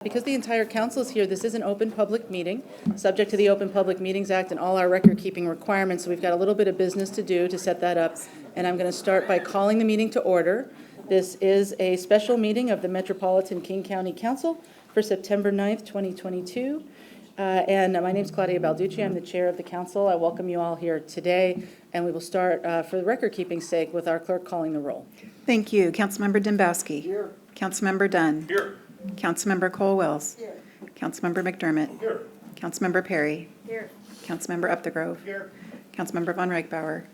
Because the entire council is here, this is an open public meeting, subject to the Open Public Meetings Act and all our record-keeping requirements. So we've got a little bit of business to do to set that up. And I'm going to start by calling the meeting to order. This is a special meeting of the Metropolitan King County Council for September 9th, 2022. And my name is Claudia Balducci. I'm the chair of the council. I welcome you all here today. And we will start, for the record-keeping sake, with our clerk calling the roll. Thank you. Councilmember Dembowski. Here. Councilmember Dunn. Here. Councilmember Cole-Wells. Here. Councilmember McDermott. Here. Councilmember Perry. Here. Councilmember Upthegrove. Here. Councilmember Von Reichbauer.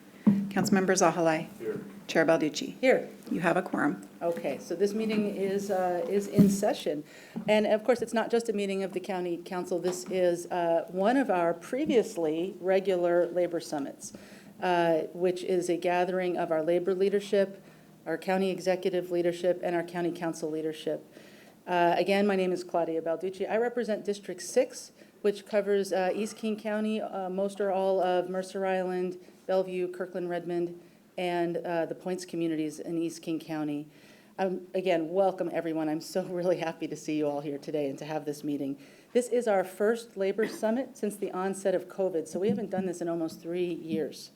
Councilmember Zahalai. Here. Chair Balducci. Here. You have a quorum. Okay, so this meeting is in session. And of course, it's not just a meeting of the county council. This is one of our previously regular labor summits, which is a gathering of our labor leadership, our county executive leadership, and our county council leadership. Again, my name is Claudia Balducci. I represent District 6, which covers East King County, most or all of Mercer Island, Bellevue, Kirkland, Redmond, and the Points communities in East King County. Again, welcome everyone. I'm so really happy to see you all here today and to have this meeting. This is our first labor summit since the onset of COVID, so we haven't done this in almost 3 years.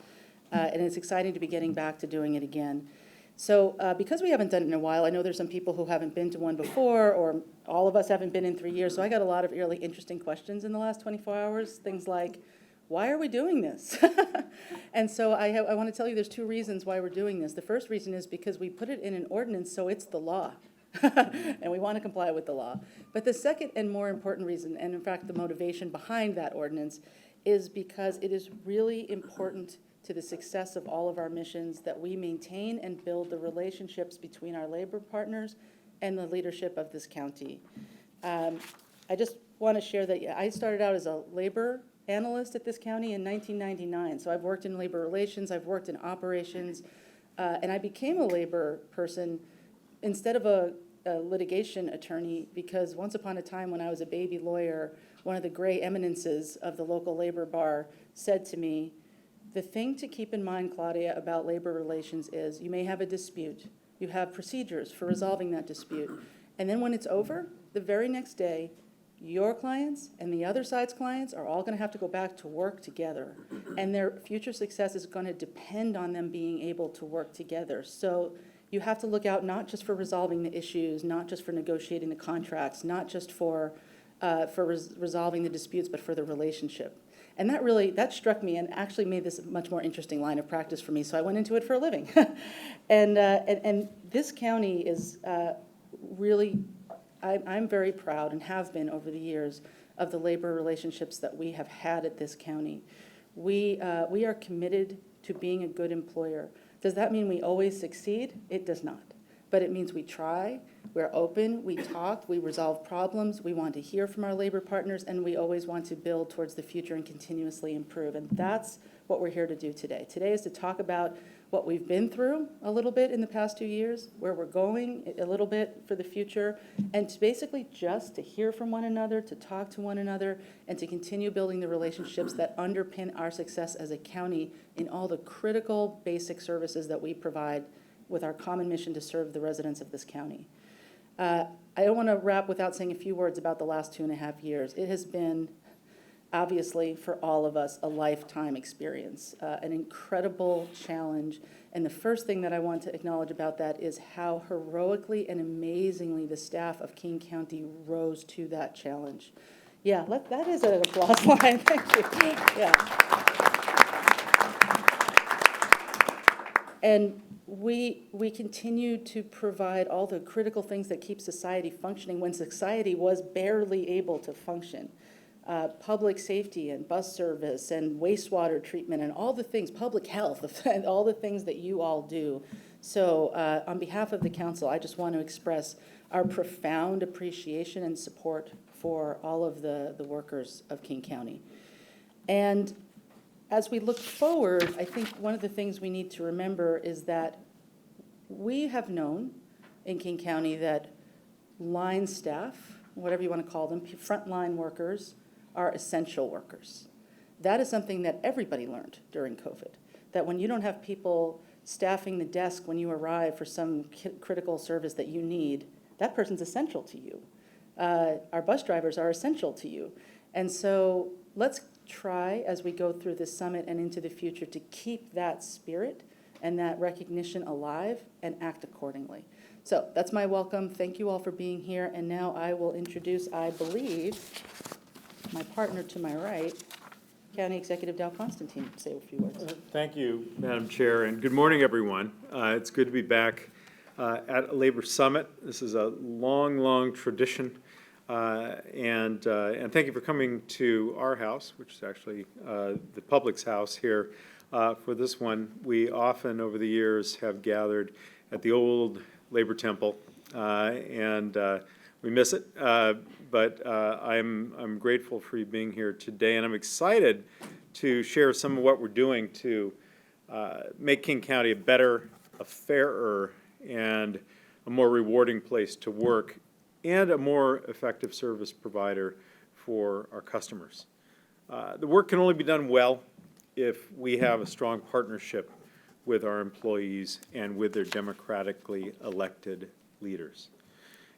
And it's exciting to be getting back to doing it again. So because we haven't done it in a while, I know there's some people who haven't been to one before, or all of us haven't been in 3 years, so I got a lot of really interesting questions in the last 24 hours, things like, why are we doing this? And so I want to tell you there's 2 reasons why we're doing this. The first reason is because we put it in an ordinance, so it's the law, and we want to comply with the law. But the second and more important reason, and in fact the motivation behind that ordinance, is because it is really important to the success of all of our missions that we maintain and build the relationships between our labor partners and the leadership of this county. I just want to share that I started out as a labor analyst at this county in 1999. So I've worked in labor relations, I've worked in operations, and I became a labor person instead of a litigation attorney because once upon a time when I was a baby lawyer, one of the gray eminences of the local labor bar said to me, the thing to keep in mind, Claudia, about labor relations is you may have a dispute. You have procedures for resolving that dispute. And then when it's over, the very next day, your clients and the other side's clients are all going to have to go back to work together. And their future success is going to depend on them being able to work together. So you have to look out not just for resolving the issues, not just for negotiating the contracts, not just for resolving the disputes, but for the relationship. And that struck me and actually made this a much more interesting line of practice for me. So I went into it for a living. And this county is really, I'm very proud and have been over the years of the labor relationships that we have had at this county. We are committed to being a good employer. Does that mean we always succeed? It does not. But it means we try, we're open, we talk, we resolve problems, we want to hear from our labor partners, and we always want to build towards the future and continuously improve. And that's what we're here to do today. Today is to talk about what we've been through a little bit in the past 2 years, where we're going a little bit for the future, and to basically just to hear from one another, to talk to one another, and to continue building the relationships that underpin our success as a county in all the critical basic services that we provide with our common mission to serve the residents of this county. I don't want to wrap without saying a few words about the last 2.5 years. It has been, obviously, for all of us, a lifetime experience, an incredible challenge. And the first thing that I want to acknowledge about that is how heroically and amazingly the staff of King County rose to that challenge. Yeah, that is an applause line. Thank you. Yeah. And we continue to provide all the critical things that keep society functioning when society was barely able to function. Public safety and bus service and wastewater treatment and all the things, public health, and all the things that you all do. So on behalf of the council, I just want to express our profound appreciation and support for all of the workers of King County. And as we look forward, I think one of the things we need to remember is that we have known in King County that line staff, whatever you want to call them, frontline workers, are essential workers. That is something that everybody learned during COVID, that when you don't have people staffing the desk when you arrive for some critical service that you need, that person's essential to you. our bus drivers are essential to you. And so let's try, as we go through this summit and into the future, to keep that spirit and that recognition alive and act accordingly. So that's my welcome. Thank you all for being here. And now I will introduce, I believe, my partner to my right, County Executive Dow Constantine, to say a few words. Thank you, Madam Chair, and good morning, everyone. It's good to be back at a labor summit. This is a long, long tradition, and thank you for coming to our house, which is actually the public's house here for this one. We often, over the years, have gathered at the old Labor Temple, and we miss it, but I'm grateful for you being here today, and I'm excited to share some of what we're doing to make King County a better, a fairer, and a more rewarding place to work, and a more effective service provider for our customers. The work can only be done well if we have a strong partnership with our employees and with their democratically elected leaders.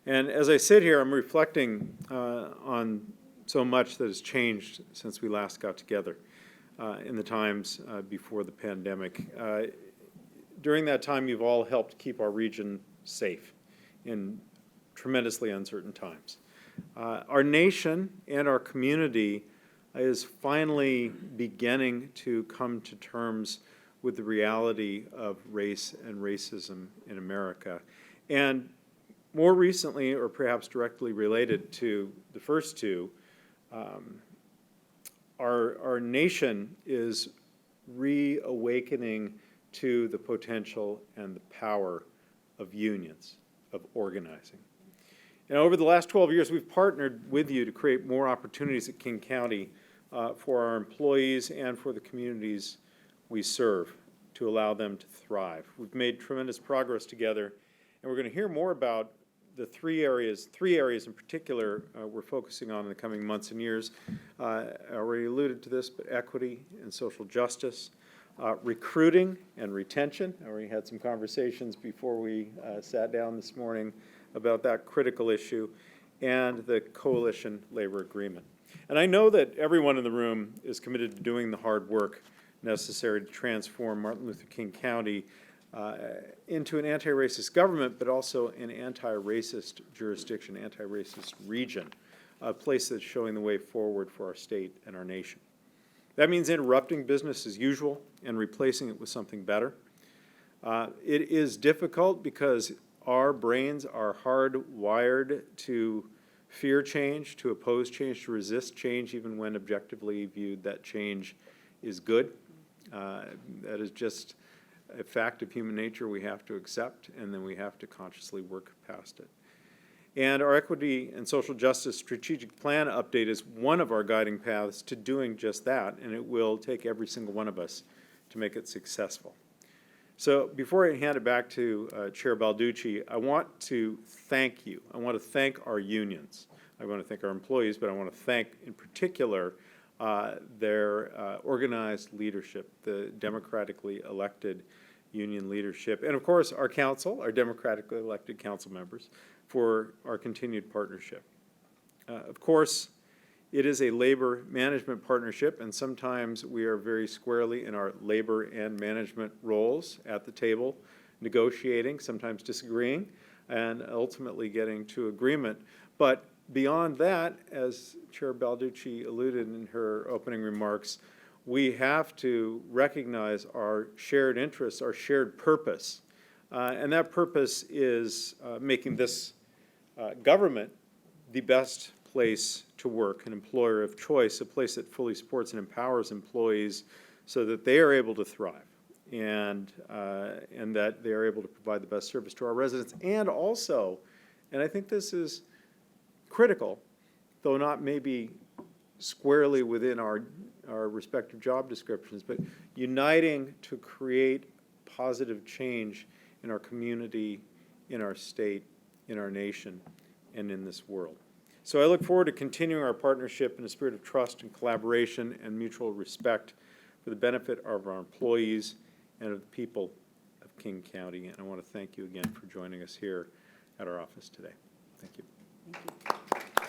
And as I sit here, I'm reflecting on so much that has changed since we last got together in the times before the pandemic. During that time, you've all helped keep our region safe in tremendously uncertain times. Our nation and our community is finally beginning to come to terms with the reality of race and racism in America. And more recently, or perhaps directly related to the first two, our nation is reawakening to the potential and the power of unions, of organizing. And over the last 12 years, we've partnered with you to create more opportunities at King County for our employees and for the communities we serve to allow them to thrive. We've made tremendous progress together, and we're going to hear more about the three areas in particular we're focusing on in the coming months and years. I already alluded to this, but equity and social justice, recruiting and retention. I already had some conversations before we sat down this morning about that critical issue, and the coalition labor agreement. And I know that everyone in the room is committed to doing the hard work necessary to transform Martin Luther King County into an anti-racist government, but also an anti-racist jurisdiction, anti-racist region, a place that's showing the way forward for our state and our nation. That means interrupting business as usual and replacing it with something better. It is difficult because our brains are hardwired to fear change, to oppose change, to resist change, even when objectively viewed that change is good. That is just a fact of human nature we have to accept, and then we have to consciously work past it. And our equity and social justice strategic plan update is one of our guiding paths to doing just that, and it will take every single one of us to make it successful. So before I hand it back to Chair Balducci, I want to thank you. I want to thank our unions. I want to thank our employees, but I want to thank in particular their organized leadership, the democratically elected union leadership, and of course our council, our democratically elected council members, for our continued partnership. Of course, it is a labor management partnership, and sometimes we are very squarely in our labor and management roles at the table, negotiating, sometimes disagreeing, and ultimately getting to agreement. But beyond that, as Chair Balducci alluded in her opening remarks, we have to recognize our shared interests, our shared purpose. And that purpose is making this government the best place to work, an employer of choice, a place that fully supports and empowers employees so that they are able to thrive and that they are able to provide the best service to our residents. And also, and I think this is critical, though not maybe squarely within our respective job descriptions, but uniting to create positive change in our community, in our state, in our nation, and in this world. So I look forward to continuing our partnership in a spirit of trust and collaboration and mutual respect for the benefit of our employees and of the people of King County. And I want to thank you again for joining us here at our office today. Thank you. Thank you.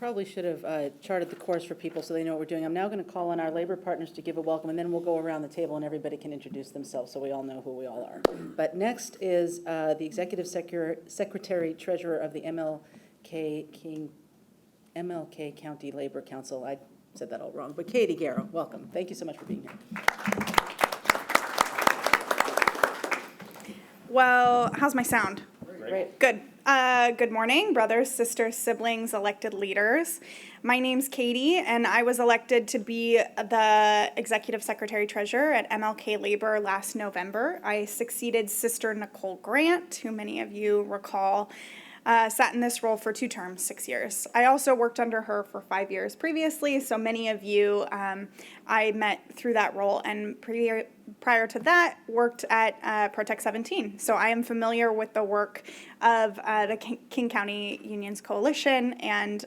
probably should have charted the course for people so they know what we're doing. I'm now going to call on our labor partners to give a welcome, and then we'll go around the table and everybody can introduce themselves so we all know who we all are. But next is the Executive Secretary Treasurer of the MLK County Labor Council. I said that all wrong, but Katie Garrow, welcome. Thank you so much for being here. Well, how's my sound? Great. Good. Good morning, brothers, sisters, siblings, elected leaders. My name's Katie, and I was elected to be the Executive Secretary Treasurer at MLK Labor last November. I succeeded Sister Nicole Grant, who many of you recall sat in this role for 2 terms, 6 years. I also worked under her for 5 years previously, so many of you I met through that role, and prior to that, worked at Protect 17. So I am familiar with the work of the King County Unions Coalition and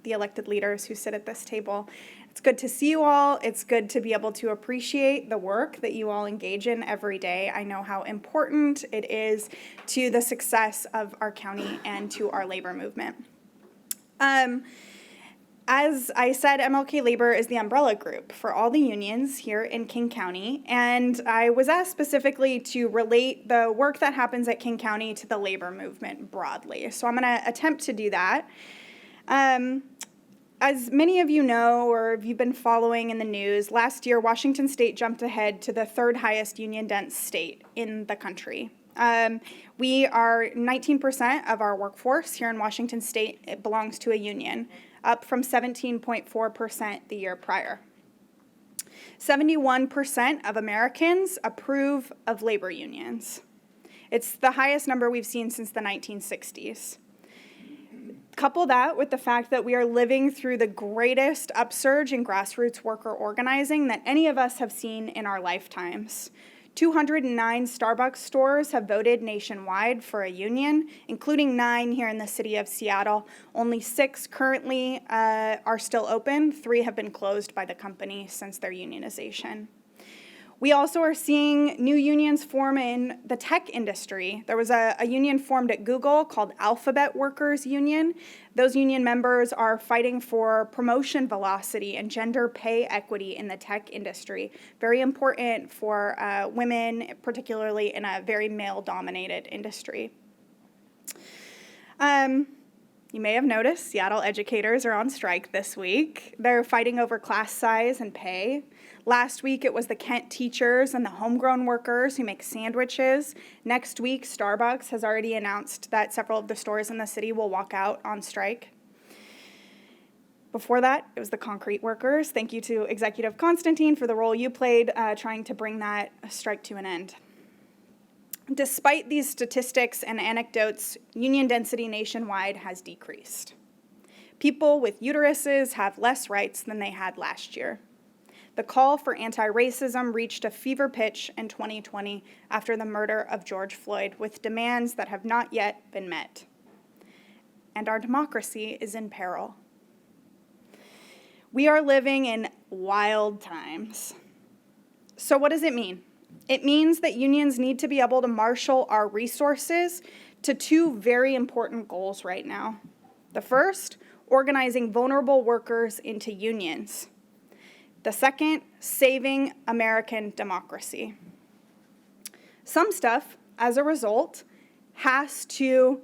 the elected leaders who sit at this table. It's good to see you all. It's good to be able to appreciate the work that you all engage in every day. I know how important it is to the success of our county and to our labor movement. As I said, MLK Labor is the umbrella group for all the unions here in King County, and I was asked specifically to relate the work that happens at King County to the labor movement broadly. So I'm going to attempt to do that. As many of you know, or if you've been following in the news, last year Washington State jumped ahead to the 3rd highest union dense state in the country. We are 19% of our workforce here in Washington State. It belongs to a union, up from 17.4% the year prior. 71% of Americans approve of labor unions. It's the highest number we've seen since the 1960s. Couple that with the fact that we are living through the greatest upsurge in grassroots worker organizing that any of us have seen in our lifetimes. 209 Starbucks stores have voted nationwide for a union, including 9 here in the city of Seattle. Only 6 currently are still open. 3 have been closed by the company since their unionization. We also are seeing new unions form in the tech industry. There was a union formed at Google called Alphabet Workers Union. Those union members are fighting for promotion velocity and gender pay equity in the tech industry. Very important for women, particularly in a very male-dominated industry. You may have noticed Seattle educators are on strike this week. They're fighting over class size and pay. Last week, it was the Kent teachers and the homegrown workers who make sandwiches. Next week, Starbucks has already announced that several of the stores in the city will walk out on strike. Before that, it was the concrete workers. Thank you to Executive Constantine for the role you played trying to bring that strike to an end. Despite these statistics and anecdotes, union density nationwide has decreased. People with uteruses have less rights than they had last year. The call for anti-racism reached a fever pitch in 2020 after the murder of George Floyd, with demands that have not yet been met. And our democracy is in peril. We are living in wild times. So what does it mean? It means that unions need to be able to marshal our resources to 2 very important goals right now. The first, organizing vulnerable workers into unions. The second, saving American democracy. Some stuff, as a result, has to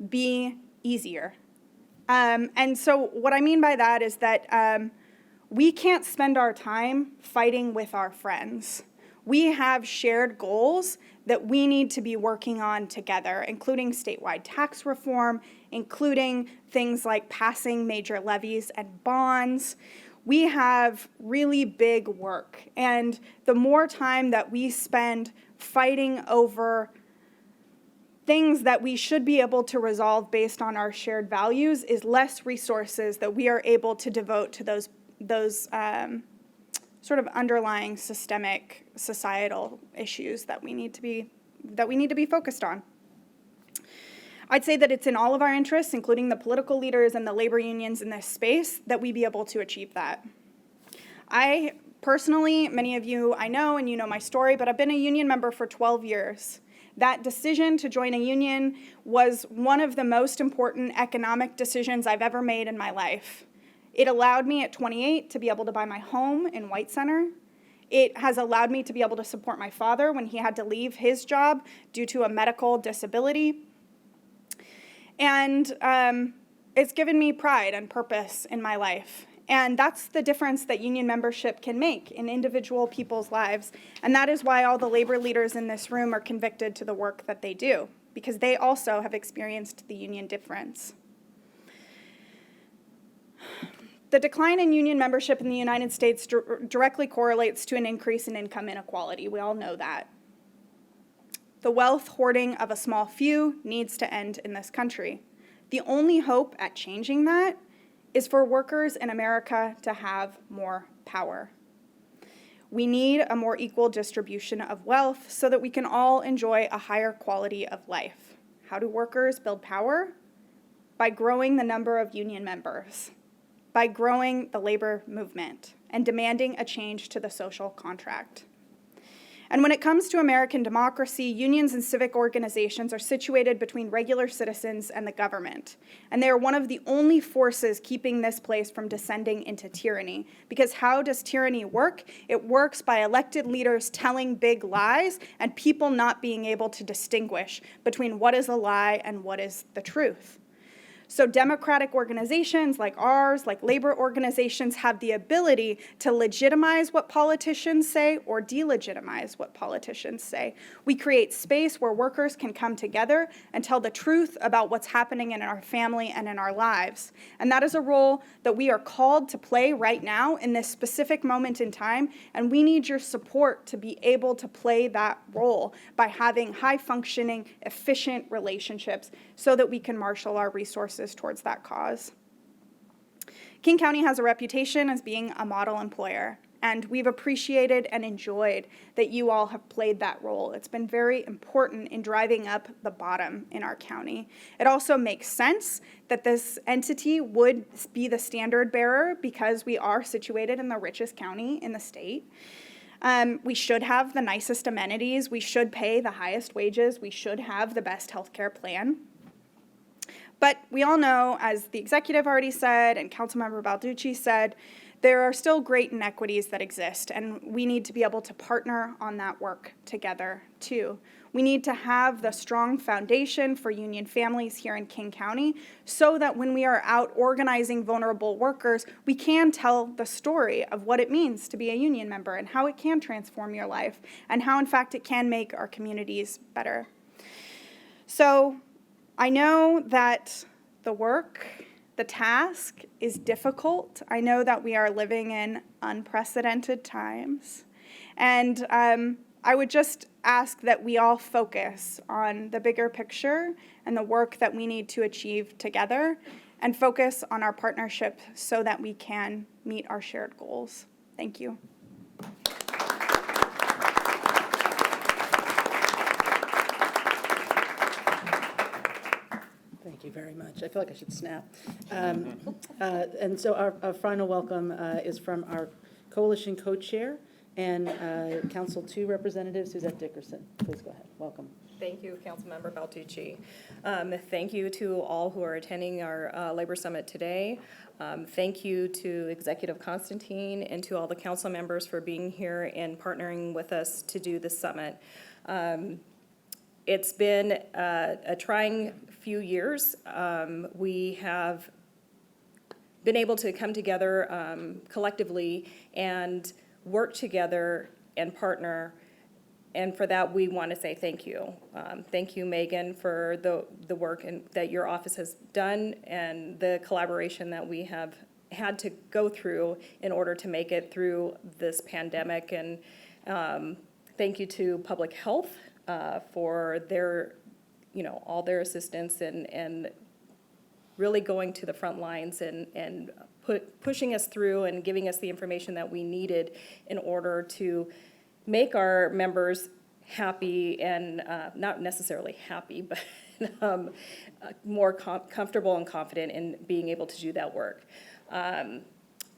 be easier. And so what I mean by that is that we can't spend our time fighting with our friends. We have shared goals that we need to be working on together, including statewide tax reform, including things like passing major levies and bonds. We have really big work, and the more time that we spend fighting over things that we should be able to resolve based on our shared values is less resources that we are able to devote to those sort of underlying systemic societal issues that we need to be focused on. I'd say that it's in all of our interests, including the political leaders and the labor unions in this space, that we be able to achieve that. I personally, many of you I know, and you know my story, but I've been a union member for 12 years. That decision to join a union was one of the most important economic decisions I've ever made in my life. It allowed me at 28 to be able to buy my home in White Center. It has allowed me to be able to support my father when he had to leave his job due to a medical disability. And it's given me pride and purpose in my life. And that's the difference that union membership can make in individual people's lives. And that is why all the labor leaders in this room are convicted to the work that they do, because they also have experienced the union difference. The decline in union membership in the United States directly correlates to an increase in income inequality. We all know that. The wealth hoarding of a small few needs to end in this country. The only hope at changing that is for workers in America to have more power. We need a more equal distribution of wealth so that we can all enjoy a higher quality of life. How do workers build power? By growing the number of union members, by growing the labor movement, and demanding a change to the social contract. And when it comes to American democracy, unions and civic organizations are situated between regular citizens and the government. And they are one of the only forces keeping this place from descending into tyranny. Because how does tyranny work? It works by elected leaders telling big lies and people not being able to distinguish between what is a lie and what is the truth. So democratic organizations like ours, like labor organizations, have the ability to legitimize what politicians say or delegitimize what politicians say. We create space where workers can come together and tell the truth about what's happening in our family and in our lives. And that is a role that we are called to play right now in this specific moment in time, and we need your support to be able to play that role by having high-functioning, efficient relationships so that we can marshal our resources towards that cause. King County has a reputation as being a model employer, and we've appreciated and enjoyed that you all have played that role. It's been very important in driving up the bottom in our county. It also makes sense that this entity would be the standard bearer because we are situated in the richest county in the state. We should have the nicest amenities. We should pay the highest wages. We should have the best healthcare plan. But we all know, as the executive already said and Councilmember Balducci said, there are still great inequities that exist, and we need to be able to partner on that work together, too. We need to have the strong foundation for union families here in King County so that when we are out organizing vulnerable workers, we can tell the story of what it means to be a union member and how it can transform your life and how, in fact, it can make our communities better. So I know that the work, the task is difficult. I know that we are living in unprecedented times. And I would just ask that we all focus on the bigger picture and the work that we need to achieve together and focus on our partnership so that we can meet our shared goals. Thank you. Thank you very much. I feel like I should snap. And so our final welcome is from our coalition co-chair and Council 2 representative, Suzette Dickerson. Please go ahead. Welcome. Thank you, Councilmember Baltucci. Thank you to all who are attending our Labor Summit today. Thank you to Executive Constantine and to all the council members for being here and partnering with us to do this summit. It's been a trying few years. We have been able to come together collectively and work together and partner, and for that we want to say thank you. Thank you, Megan, for the work that your office has done and the collaboration that we have had to go through in order to make it through this pandemic, and thank you to Public Health for their, all their assistance and really going to the front lines and pushing us through and giving us the information that we needed in order to make our members happy and not necessarily happy, but more comfortable and confident in being able to do that work.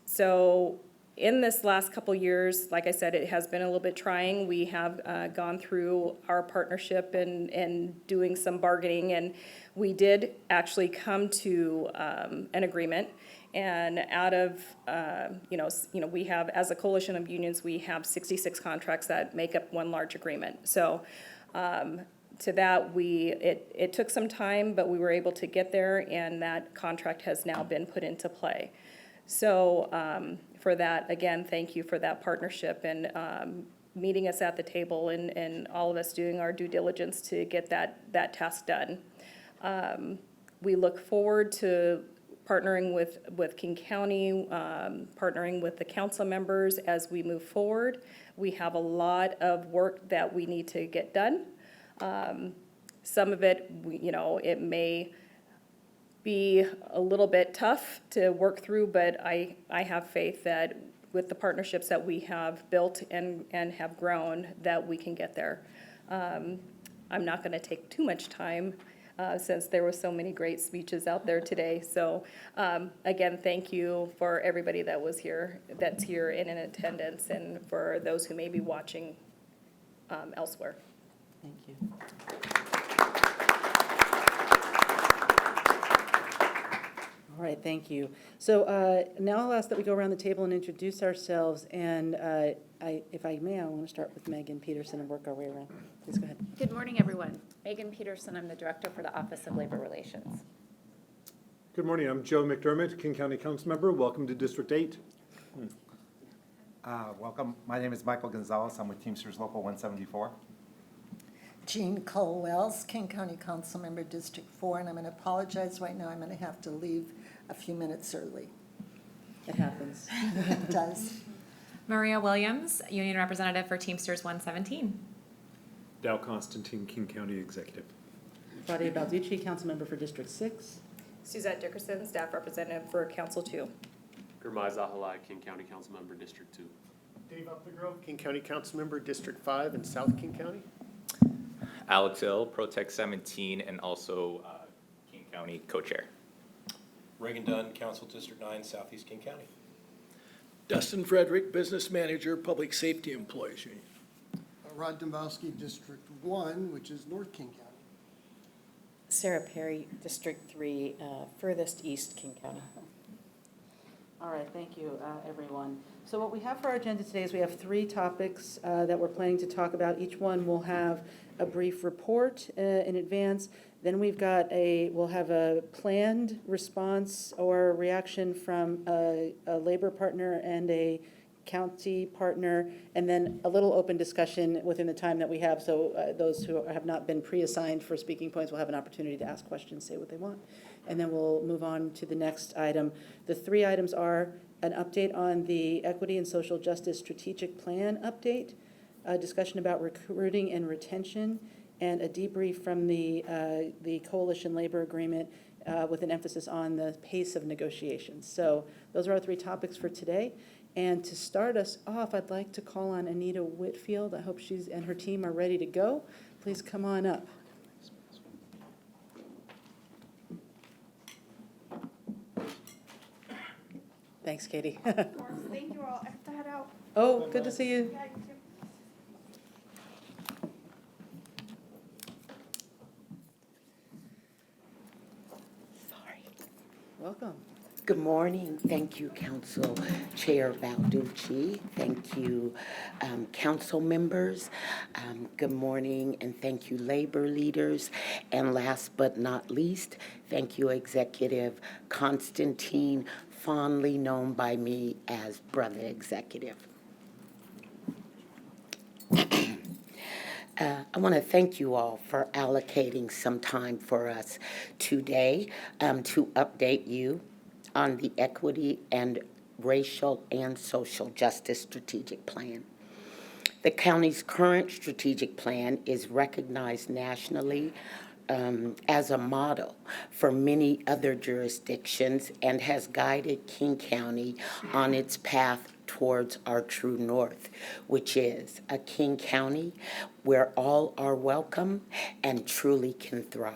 So In this last couple years, like I said, it has been a little bit trying. We have gone through our partnership and doing some bargaining, and we did actually come to an agreement. And out of, we have, as a coalition of unions, we have 66 contracts that make up one large agreement. So to that, it took some time, but we were able to get there, and that contract has now been put into play. So for that, again, thank you for that partnership and meeting us at the table and all of us doing our due diligence to get that task done. We look forward to partnering with King County, partnering with the council members as we move forward. We have a lot of work that we need to get done. Some of it, it may be a little bit tough to work through, but I have faith that with the partnerships that we have built and have grown, that we can get there. I'm not going to take too much time since there were so many great speeches out there today. So again, thank you for everybody that's here and in attendance, and for those who may be watching elsewhere. Thank you. All right, thank you. So now I'll ask that we go around the table and introduce ourselves. And if I may, I want to start with Megan Peterson and work our way around. Please go ahead. Good morning, everyone. Megan Peterson, I'm the Director for the Office of Labor Relations. Good morning, I'm Joe McDermott, King County Council Member. Welcome to District 8. Welcome. My name is Michael Gonzalez. I'm with Teamsters Local 174. Jean Cole-Wells, King County Council Member, District 4, and I'm going to apologize right now. I'm going to have to leave a few minutes early. It happens. It does. Maria Williams, Union Representative for Teamsters 117. Dow Constantine, King County Executive. Claudia Balducci, Council Member for District 6. Suzette Dickerson, Staff Representative for Council 2. Gurmai Zahalai, King County Council Member, District 2. Dave Upthegrove, King County Council Member, District 5 in South King County. Alex Hill, Protect 17, and also King County Co-Chair. Reagan Dunn, Council District 9, Southeast King County. Dustin Frederick, Business Manager, Public Safety Employees Union. Rod Dombrowski, District 1, which is North King County. Sarah Perry, District 3, furthest east King County. All right, thank you, everyone. So what we have for our agenda today is we have 3 topics that we're planning to talk about. Each one will have a brief report in advance. Then we'll have a planned response or reaction from a labor partner and a county partner, and then a little open discussion within the time that we have. So those who have not been pre-assigned for speaking points will have an opportunity to ask questions, say what they want. And then we'll move on to the next item. The 3 items are an update on the Equity and Social Justice Strategic Plan update, a discussion about recruiting and retention, and a debrief from the Coalition Labor Agreement with an emphasis on the pace of negotiations. So those are our 3 topics for today. And to start us off, I'd like to call on Anita Whitfield. I hope she's and her team are ready to go. Please come on up. Thanks, Katie. Thank you all. I have to head out. Oh, good to see you. Yeah, you too. Welcome. Good morning. Thank you, Council Chair Balducci. Thank you, council members. Good morning, and thank you, labor leaders. And last but not least, thank you, Executive Constantine, fondly known by me as Brother Executive. I want to thank you all for allocating some time for us today to update you on the Equity and Racial and Social Justice Strategic Plan. The county's current strategic plan is recognized nationally as a model for many other jurisdictions and has guided King County on its path towards our true north, which is a King County where all are welcome and truly can thrive.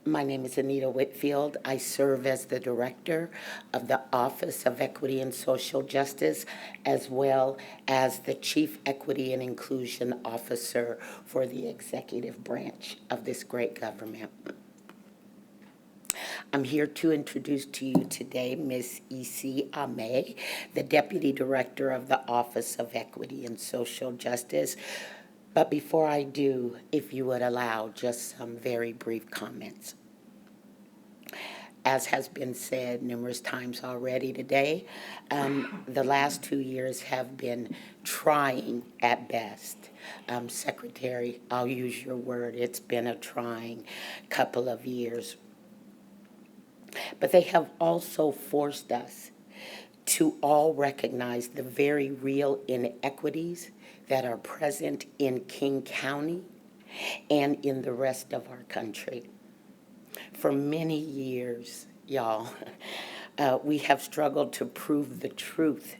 My name is Anita Whitfield. I serve as the Director of the Office of Equity and Social Justice, as well as the Chief Equity and Inclusion Officer for the executive branch of this great government. I'm here to introduce to you today Ms. Ecma, the Deputy Director of the Office of Equity and Social Justice. But before I do, if you would allow just some very brief comments. As has been said numerous times already today, the last 2 years have been trying at best. Secretary, I'll use your word, it's been a trying couple of years. But they have also forced us to all recognize the very real inequities that are present in King County and in the rest of our country. For many years, y'all, we have struggled to prove the truth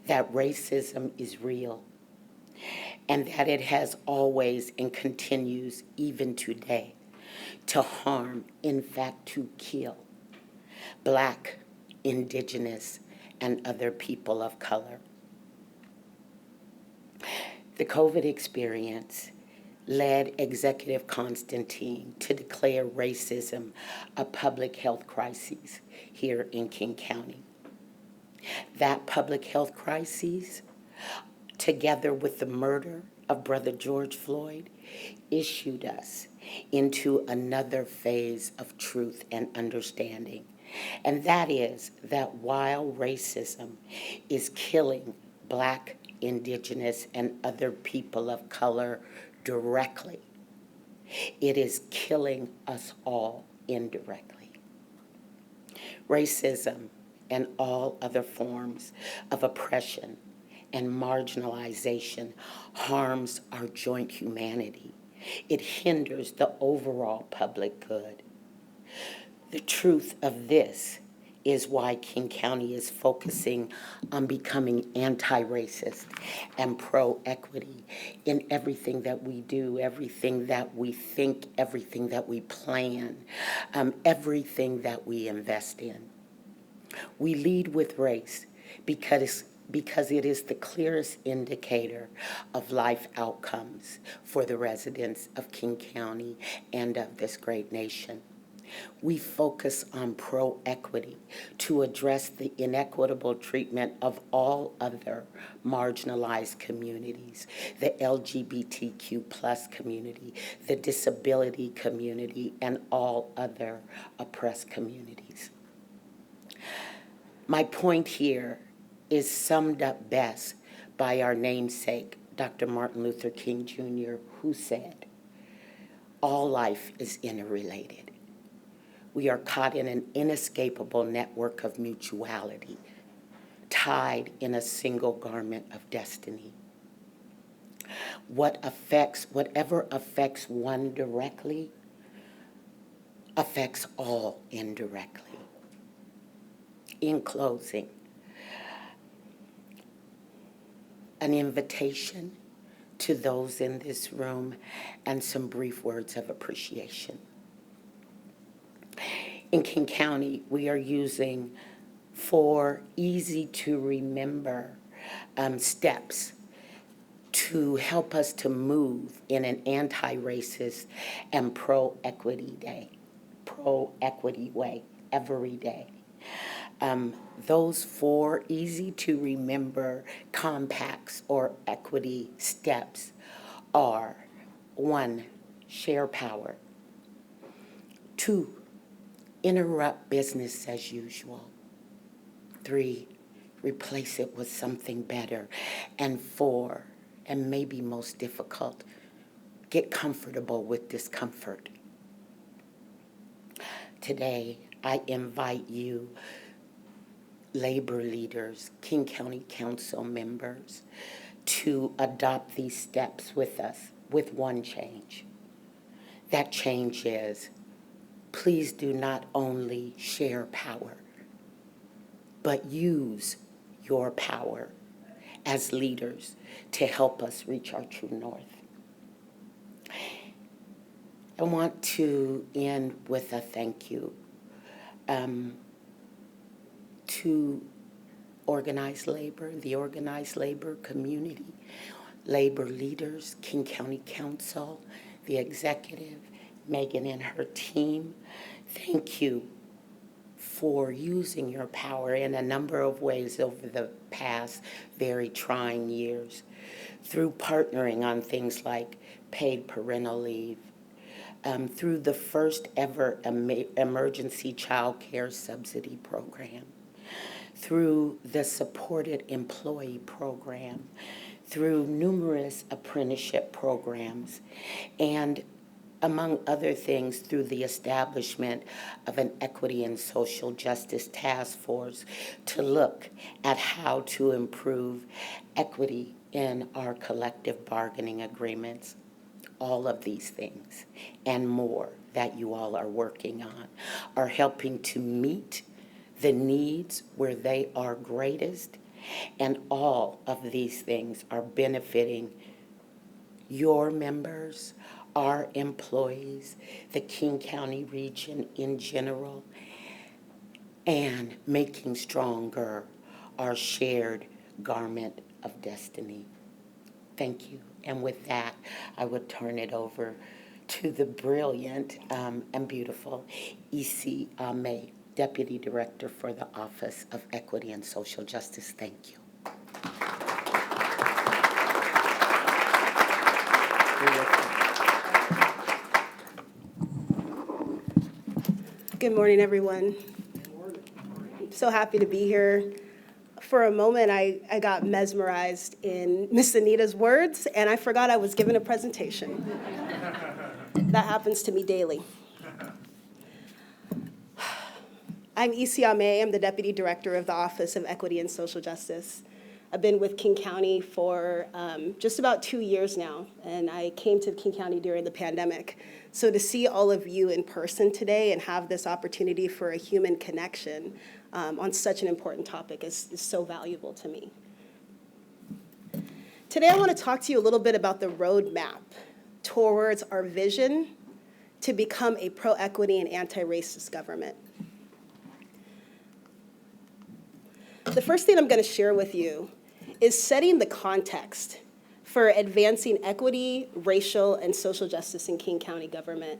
that racism is real and that it has always and continues even today to harm, in fact, to kill Black, Indigenous, and other people of color. The COVID experience led Executive Constantine to declare racism a public health crisis here in King County. That public health crisis, together with the murder of Brother George Floyd, issued us into another phase of truth and understanding. And that is that while racism is killing Black, Indigenous, and other people of color directly, it is killing us all indirectly. Racism and all other forms of oppression and marginalization harms our joint humanity. It hinders the overall public good. The truth of this is why King County is focusing on becoming anti-racist and pro-equity in everything that we do, everything that we think, everything that we plan, everything that we invest in. We lead with race because it is the clearest indicator of life outcomes for the residents of King County and of this great nation. We focus on pro-equity to address the inequitable treatment of all other marginalized communities, the LGBTQ plus community, the disability community, and all other oppressed communities. My point here is summed up best by our namesake, Dr. Martin Luther King Jr., who said, "All life is interrelated. We are caught in an inescapable network of mutuality, tied in a single garment of destiny. Whatever affects one directly affects all indirectly." In closing, an invitation to those in this room and some brief words of appreciation. In King County, we are using 4 easy-to-remember steps to help us to move in an anti-racist and pro-equity way every day. Those 4 easy-to-remember compacts or equity steps are: 1, share power; 2, interrupt business as usual; 3, replace it with something better; and 4, and maybe most difficult, get comfortable with discomfort. Today, I invite you, labor leaders, King County Council members, to adopt these steps with us with one change. That change is, please do not only share power, but use your power as leaders to help us reach our true north. I want to end with a thank you to organized labor, the organized labor community, labor leaders, King County Council, the executive, Megan and her team. Thank you for using your power in a number of ways over the past very trying years, through partnering on things like paid parental leave, through the first ever emergency child care subsidy program, through the supported employee program, through numerous apprenticeship programs, and among other things, through the establishment of an equity and social justice task force to look at how to improve equity in our collective bargaining agreements. All of these things and more that you all are working on are helping to meet the needs where they are greatest, and all of these things are benefiting your members, our employees, the King County region in general, and making stronger our shared garment of destiny. Thank you. And with that, I would turn it over to the brilliant and beautiful Ecma, Deputy Director for the Office of Equity and Social Justice. Thank you. Good morning, everyone. I'm so happy to be here. For a moment, I got mesmerized in Miss Anita's words, and I forgot I was giving a presentation. That happens to me daily. I'm Ecma. I'm the Deputy Director of the Office of Equity and Social Justice. I've been with King County for just about 2 years now, and I came to King County during the pandemic. So to see all of you in person today and have this opportunity for a human connection on such an important topic is so valuable to me. Today I want to talk to you a little bit about the roadmap towards our vision to become a pro-equity and anti-racist government. The first thing I'm going to share with you is setting the context for advancing equity, racial, and social justice in King County government.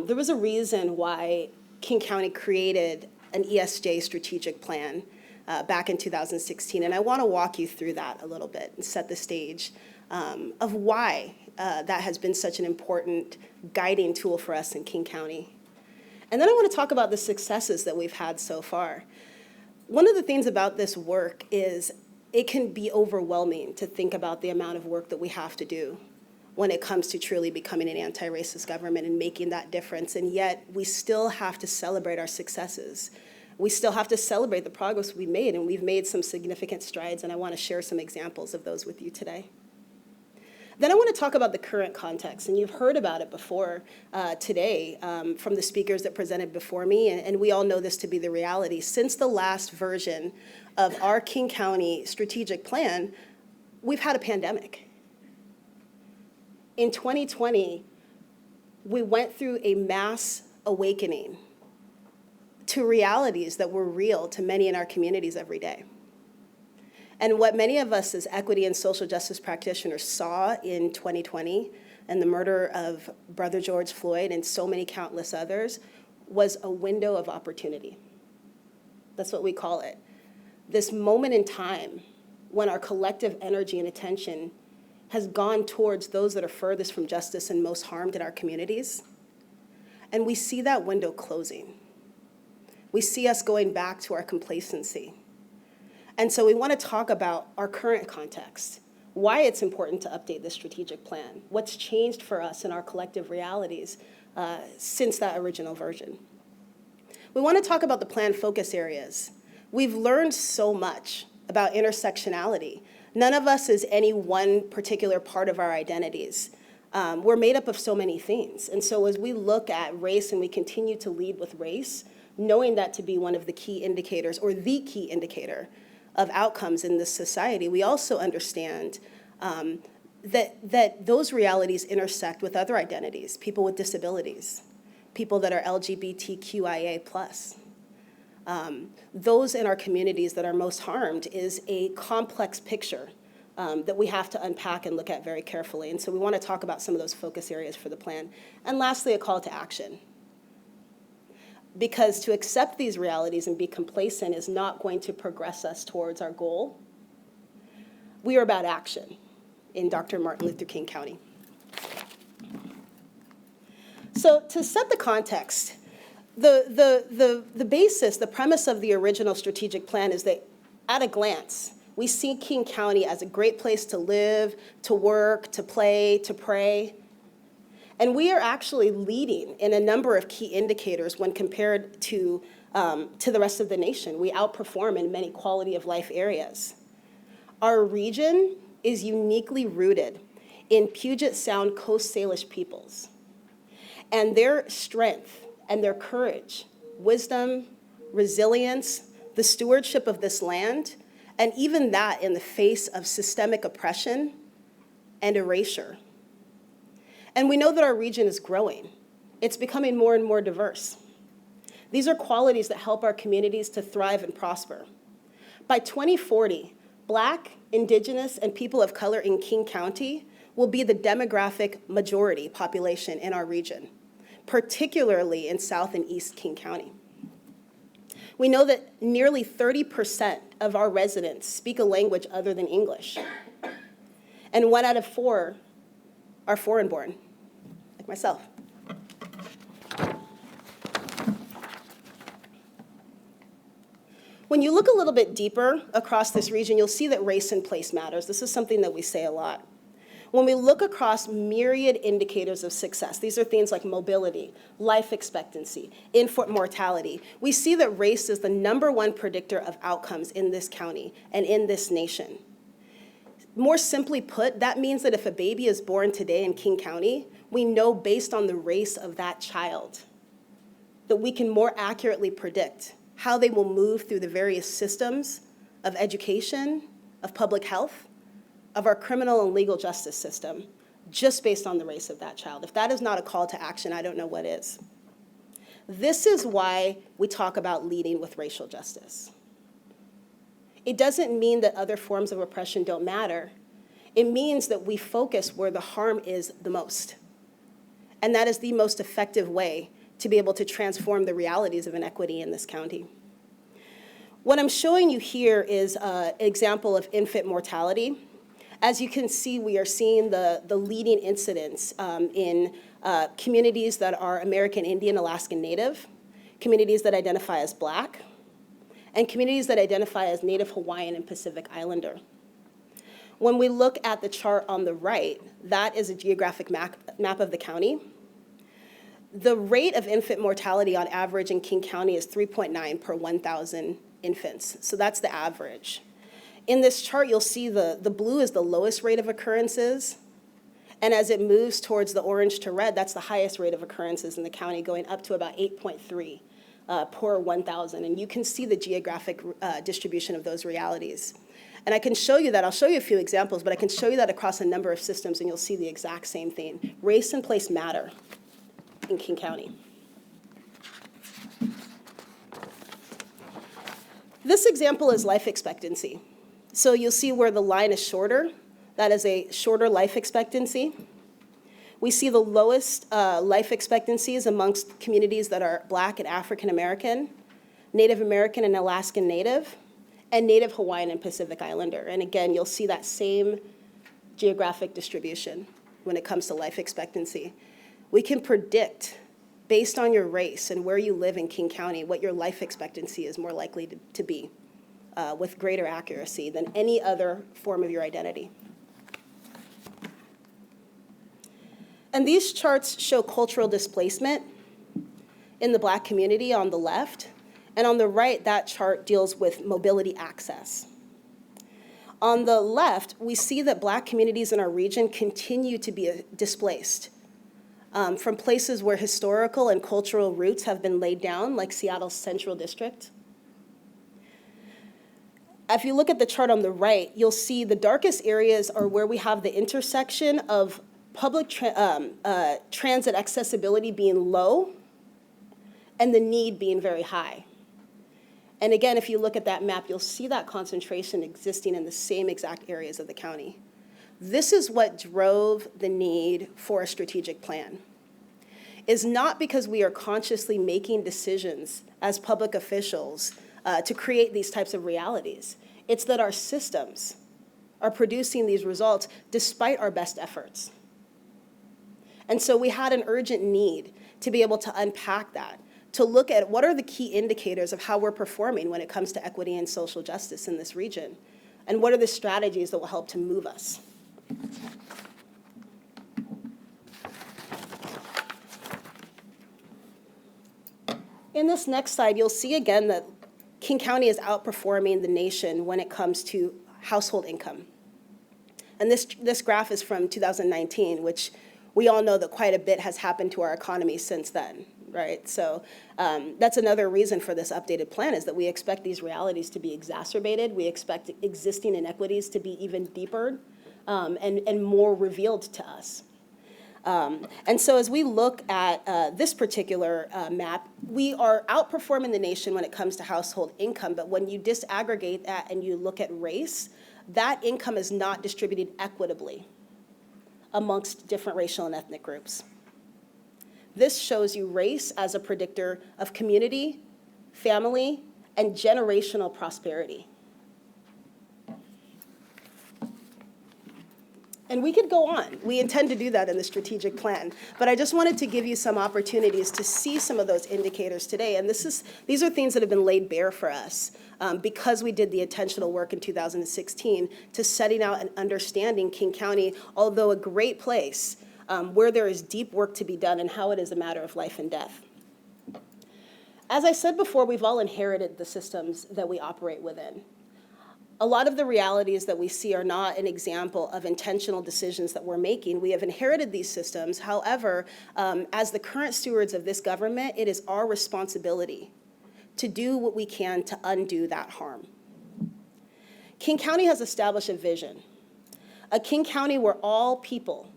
There was a reason why King County created an ESJ strategic plan back in 2016, and I want to walk you through that a little bit and set the stage of why that has been such an important guiding tool for us in King County. And then I want to talk about the successes that we've had so far. One of the things about this work is it can be overwhelming to think about the amount of work that we have to do when it comes to truly becoming an anti-racist government and making that difference. And yet we still have to celebrate our successes. We still have to celebrate the progress we made, and we've made some significant strides, and I want to share some examples of those with you today. Then I want to talk about the current context, and you've heard about it before today from the speakers that presented before me, and we all know this to be the reality. Since the last version of our King County strategic plan, we've had a pandemic. In 2020, we went through a mass awakening to realities that were real to many in our communities every day. And what many of us as equity and social justice practitioners saw in 2020 and the murder of Brother George Floyd and so many countless others was a window of opportunity. That's what we call it. This moment in time when our collective energy and attention has gone towards those that are furthest from justice and most harmed in our communities. And we see that window closing. We see us going back to our complacency. And so we want to talk about our current context, why it's important to update this strategic plan, what's changed for us in our collective realities since that original version. We want to talk about the plan focus areas. We've learned so much about intersectionality. None of us is any one particular part of our identities. We're made up of so many things. And so as we look at race and we continue to lead with race, knowing that to be one of the key indicators or the key indicator of outcomes in this society, we also understand that those realities intersect with other identities, people with disabilities, people that are LGBTQIA+. Those in our communities that are most harmed is a complex picture that we have to unpack and look at very carefully. And so we want to talk about some of those focus areas for the plan. And lastly, a call to action. Because to accept these realities and be complacent is not going to progress us towards our goal. We are about action in Dr. Martin Luther King County. So to set the context, the basis, the premise of the original strategic plan is that at a glance, we see King County as a great place to live, to work, to play, to pray. And we are actually leading in a number of key indicators when compared to the rest of the nation. We outperform in many quality of life areas. Our region is uniquely rooted in Puget Sound Coast Salish peoples. And their strength and their courage, wisdom, resilience, the stewardship of this land, and even that in the face of systemic oppression and erasure. And we know that our region is growing. It's becoming more and more diverse. These are qualities that help our communities to thrive and prosper. By 2040, Black, Indigenous, and people of color in King County will be the demographic majority population in our region, particularly in South and East King County. We know that nearly 30% of our residents speak a language other than English. And 1 out of 4 are foreign-born, like myself. When you look a little bit deeper across this region, you'll see that race and place matters. This is something that we say a lot. When we look across myriad indicators of success, these are things like mobility, life expectancy, infant mortality, we see that race is the #1 predictor of outcomes in this county and in this nation. More simply put, that means that if a baby is born today in King County, we know based on the race of that child that we can more accurately predict how they will move through the various systems of education, of public health, of our criminal and legal justice system, just based on the race of that child. If that is not a call to action, I don't know what is. This is why we talk about leading with racial justice. It doesn't mean that other forms of oppression don't matter. It means that we focus where the harm is the most. And that is the most effective way to be able to transform the realities of inequity in this county. What I'm showing you here is an example of infant mortality. As you can see, we are seeing the leading incidents in communities that are American Indian, Alaskan Native, communities that identify as Black, and communities that identify as Native Hawaiian and Pacific Islander. When we look at the chart on the right, that is a geographic map of the county. The rate of infant mortality on average in King County is 3.9 per 1,000 infants. So that's the average. In this chart, you'll see the blue is the lowest rate of occurrences. And as it moves towards the orange to red, that's the highest rate of occurrences in the county, going up to about 8.3 per 1,000. And you can see the geographic distribution of those realities. And I can show you that. I'll show you a few examples, but I can show you that across a number of systems, and you'll see the exact same thing. Race and place matter in King County. This example is life expectancy. So you'll see where the line is shorter. That is a shorter life expectancy. We see the lowest life expectancies amongst communities that are Black and African American, Native American and Alaskan Native, and Native Hawaiian and Pacific Islander. And again, you'll see that same geographic distribution when it comes to life expectancy. We can predict, based on your race and where you live in King County, what your life expectancy is more likely to be with greater accuracy than any other form of your identity. And these charts show cultural displacement in the Black community on the left. And on the right, that chart deals with mobility access. On the left, we see that Black communities in our region continue to be displaced from places where historical and cultural roots have been laid down, like Seattle's Central District. if you look at the chart on the right, you'll see the darkest areas are where we have the intersection of public transit accessibility being low and the need being very high. And again, if you look at that map, you'll see that concentration existing in the same exact areas of the county. This is what drove the need for a strategic plan. Is not because we are consciously making decisions as public officials to create these types of realities. It's that our systems are producing these results despite our best efforts. And so we had an urgent need to be able to unpack that, to look at what are the key indicators of how we're performing when it comes to equity and social justice in this region, and what are the strategies that will help to move us. In this next slide, you'll see again that King County is outperforming the nation when it comes to household income. And this graph is from 2019, which we all know that quite a bit has happened to our economy since then, right? So that's another reason for this updated plan, is that we expect these realities to be exacerbated. We expect existing inequities to be even deeper and more revealed to us. And so as we look at this particular map, we are outperforming the nation when it comes to household income, but when you disaggregate that and you look at race, that income is not distributed equitably amongst different racial and ethnic groups. This shows you race as a predictor of community, family, and generational prosperity. And we could go on. We intend to do that in the strategic plan. But I just wanted to give you some opportunities to see some of those indicators today. And these are things that have been laid bare for us because we did the intentional work in 2016 to setting out and understanding King County, although a great place, where there is deep work to be done and how it is a matter of life and death. As I said before, we've all inherited the systems that we operate within. A lot of the realities that we see are not an example of intentional decisions that we're making. We have inherited these systems. However, as the current stewards of this government, it is our responsibility to do what we can to undo that harm. King County has established a vision, a King County where all people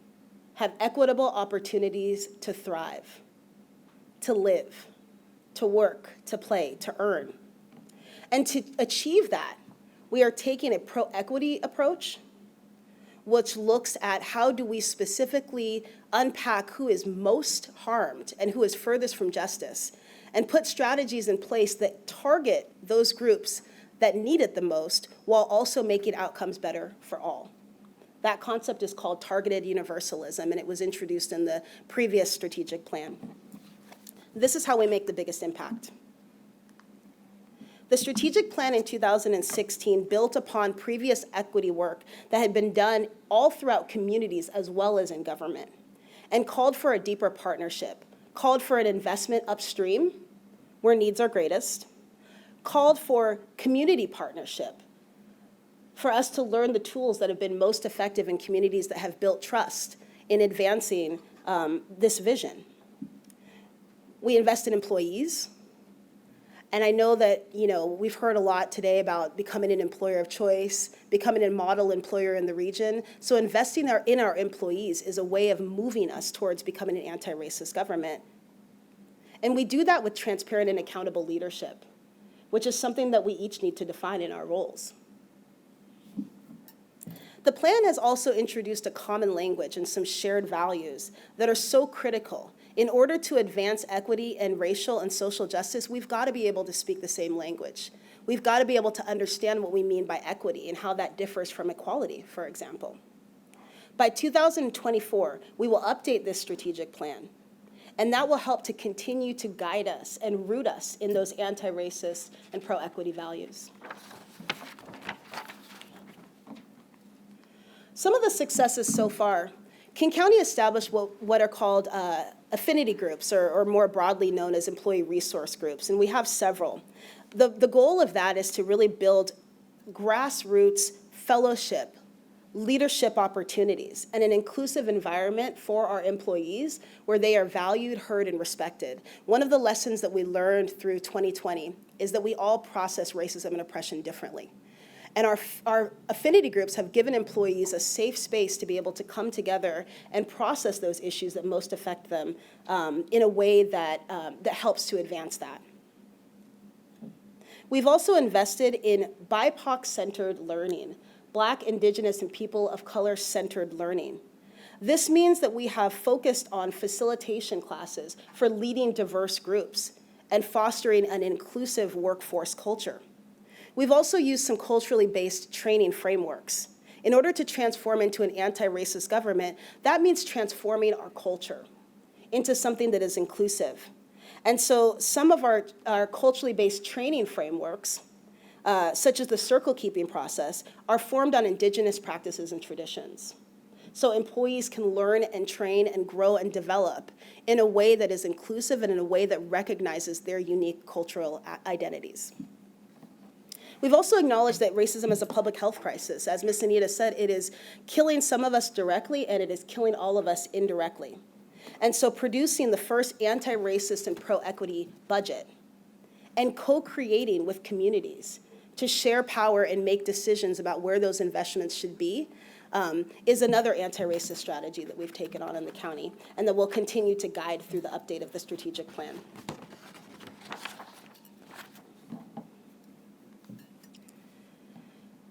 have equitable opportunities to thrive, to live, to work, to play, to earn. And to achieve that, we are taking a pro-equity approach, which looks at how do we specifically unpack who is most harmed and who is furthest from justice, and put strategies in place that target those groups that need it the most, while also making outcomes better for all. That concept is called targeted universalism, and it was introduced in the previous strategic plan. This is how we make the biggest impact. The strategic plan in 2016 built upon previous equity work that had been done all throughout communities as well as in government, and called for a deeper partnership, called for an investment upstream where needs are greatest, called for community partnership, for us to learn the tools that have been most effective in communities that have built trust in advancing this vision. We invest in employees. And I know that, we've heard a lot today about becoming an employer of choice, becoming a model employer in the region. So investing in our employees is a way of moving us towards becoming an anti-racist government. And we do that with transparent and accountable leadership, which is something that we each need to define in our roles. The plan has also introduced a common language and some shared values that are so critical. In order to advance equity and racial and social justice, we've got to be able to speak the same language. We've got to be able to understand what we mean by equity and how that differs from equality, for example. By 2024, we will update this strategic plan, and that will help to continue to guide us and root us in those anti-racist and pro-equity values. Some of the successes so far, King County established what are called affinity groups, or more broadly known as employee resource groups, and we have several. The goal of that is to really build grassroots fellowship, leadership opportunities, and an inclusive environment for our employees where they are valued, heard, and respected. One of the lessons that we learned through 2020 is that we all process racism and oppression differently. And our affinity groups have given employees a safe space to be able to come together and process those issues that most affect them in a way that helps to advance that. We've also invested in BIPOC-centered learning, Black, Indigenous, and people of color-centered learning. This means that we have focused on facilitation classes for leading diverse groups and fostering an inclusive workforce culture. We've also used some culturally based training frameworks. In order to transform into an anti-racist government, that means transforming our culture into something that is inclusive. And so some of our culturally based training frameworks, such as the circle keeping process, are formed on Indigenous practices and traditions. So employees can learn and train and grow and develop in a way that is inclusive and in a way that recognizes their unique cultural identities. We've also acknowledged that racism is a public health crisis. As Ms. Anita said, it is killing some of us directly and it is killing all of us indirectly. And so producing the first anti-racist and pro-equity budget and co-creating with communities to share power and make decisions about where those investments should be is another anti-racist strategy that we've taken on in the county and that will continue to guide through the update of the strategic plan.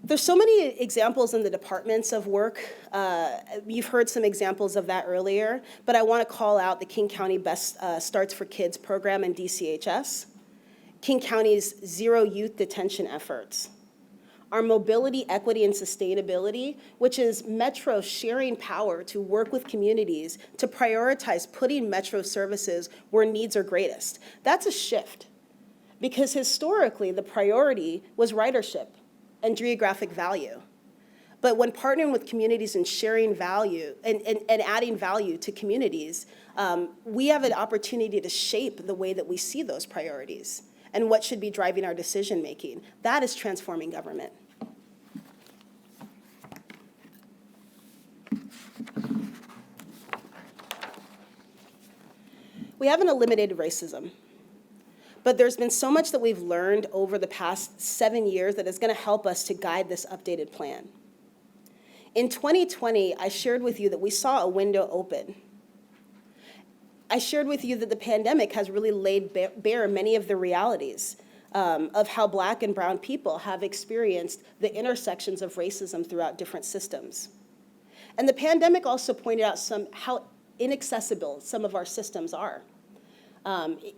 There's so many examples in the departments of work. You've heard some examples of that earlier, but I want to call out the King County Best Starts for Kids program and DCHS, King County's Zero Youth Detention efforts, our Mobility, Equity, and Sustainability, which is Metro sharing power to work with communities to prioritize putting Metro services where needs are greatest. That's a shift, because historically the priority was ridership and geographic value. But when partnering with communities and sharing value and adding value to communities, we have an opportunity to shape the way that we see those priorities and what should be driving our decision making. That is transforming government. We haven't eliminated racism. But there's been so much that we've learned over the past 7 years that is going to help us to guide this updated plan. In 2020, I shared with you that we saw a window open. I shared with you that the pandemic has really laid bare many of the realities of how Black and brown people have experienced the intersections of racism throughout different systems. And the pandemic also pointed out how inaccessible some of our systems are.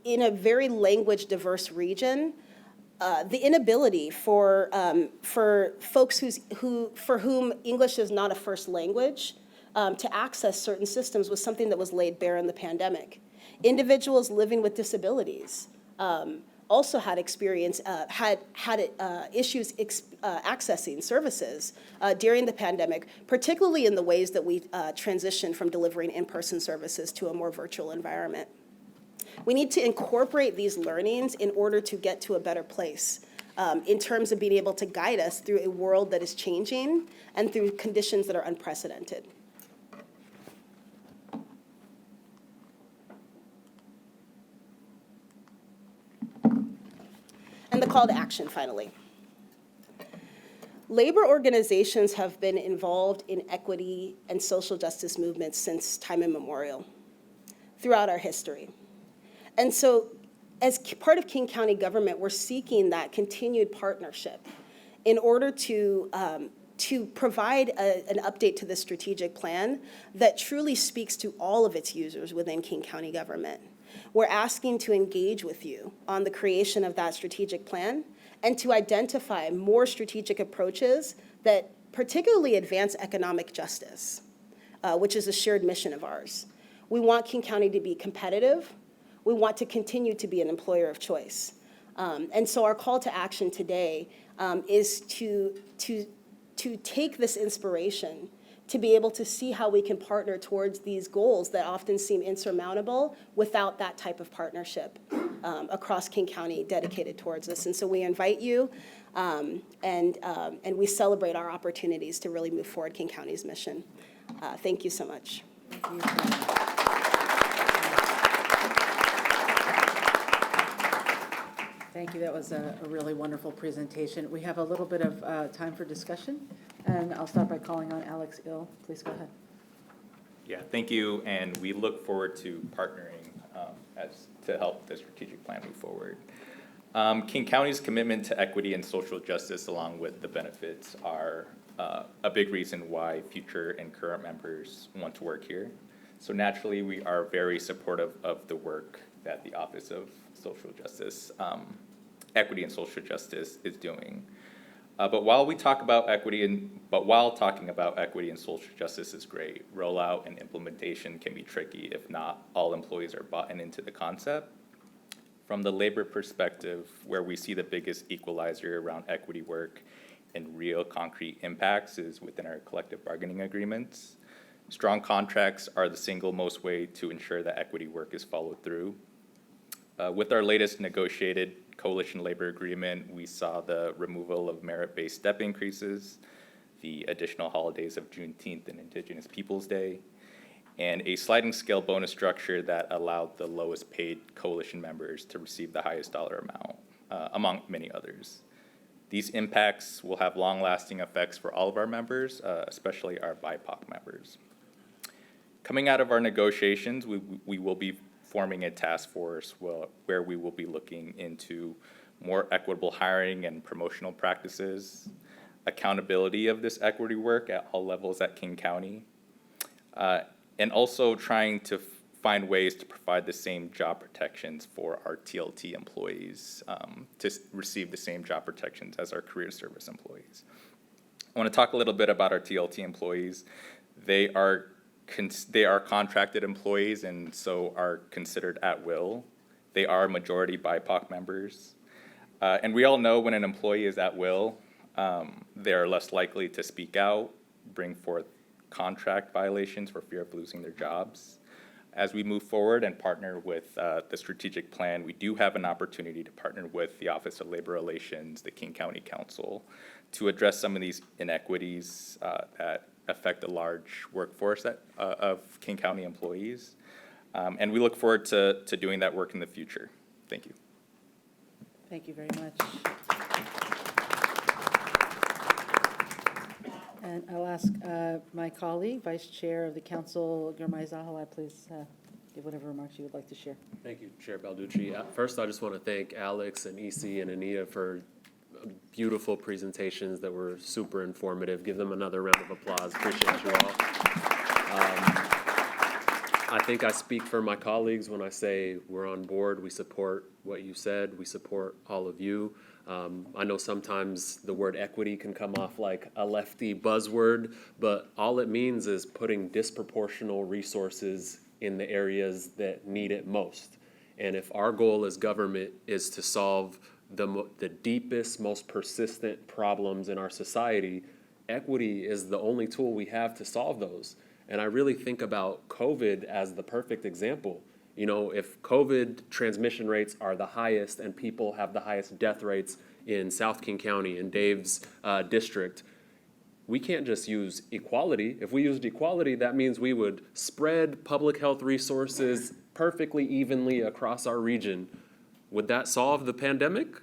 In a very language diverse region, the inability for folks for whom English is not a first language to access certain systems was something that was laid bare in the pandemic. Individuals living with disabilities also had issues accessing services during the pandemic, particularly in the ways that we transitioned from delivering in-person services to a more virtual environment. We need to incorporate these learnings in order to get to a better place in terms of being able to guide us through a world that is changing and through conditions that are unprecedented. And the call to action, finally. Labor organizations have been involved in equity and social justice movements since time immemorial, throughout our history. And so as part of King County government, we're seeking that continued partnership in order to provide an update to the strategic plan that truly speaks to all of its users within King County government. We're asking to engage with you on the creation of that strategic plan and to identify more strategic approaches that particularly advance economic justice, which is a shared mission of ours. We want King County to be competitive. We want to continue to be an employer of choice. And so our call to action today is to take this inspiration to be able to see how we can partner towards these goals that often seem insurmountable without that type of partnership across King County dedicated towards this. And so we invite you and we celebrate our opportunities to really move forward King County's mission. Thank you so much. Thank you. Thank you. That was a really wonderful presentation. We have a little bit of time for discussion, and I'll start by calling on Alex Ill. Please go ahead. Yeah, thank you, and we look forward to partnering to help the strategic plan move forward. King County's commitment to equity and social justice, along with the benefits, are a big reason why future and current members want to work here. So naturally, we are very supportive of the work that the Office of Social Justice, Equity and Social Justice is doing. But while talking about equity and social justice is great, rollout and implementation can be tricky if not all employees are bought into the concept. From the labor perspective, where we see the biggest equalizer around equity work and real concrete impacts is within our collective bargaining agreements. Strong contracts are the single most way to ensure that equity work is followed through. With our latest negotiated coalition labor agreement, we saw the removal of merit-based step increases, the additional holidays of Juneteenth and Indigenous Peoples Day, and a sliding scale bonus structure that allowed the lowest paid coalition members to receive the highest dollar amount, among many others. These impacts will have long-lasting effects for all of our members, especially our BIPOC members. Coming out of our negotiations, we will be forming a task force where we will be looking into more equitable hiring and promotional practices, accountability of this equity work at all levels at King County, and also trying to find ways to provide the same job protections for our Tlt employees to receive the same job protections as our career service employees. I want to talk a little bit about our Tlt employees. They are contracted employees and so are considered at will. They are majority BIPOC members. And we all know when an employee is at will, they are less likely to speak out, bring forth contract violations for fear of losing their jobs. As we move forward and partner with the strategic plan, we do have an opportunity to partner with the Office of Labor Relations, the King County Council, to address some of these inequities that affect a large workforce of King County employees. And we look forward to doing that work in the future. Thank you. Thank you very much. And I'll ask my colleague, Vice Chair of the Council, Gurmai Zahalai, please give whatever remarks you would like to share. Thank you, Chair Balducci. First, I just want to thank Alex and EC and Anita for beautiful presentations that were super informative. Give them another round of applause. Appreciate you all. I think I speak for my colleagues when I say we're on board. We support what you said. We support all of you. I know sometimes the word equity can come off like a lefty buzzword, but all it means is putting disproportional resources in the areas that need it most. And if our goal as government is to solve the deepest, most persistent problems in our society, equity is the only tool we have to solve those. And I really think about COVID as the perfect example. You know, if COVID transmission rates are the highest and people have the highest death rates in South King County, in Dave's district, we can't just use equality. If we used equality, that means we would spread public health resources perfectly evenly across our region. Would that solve the pandemic?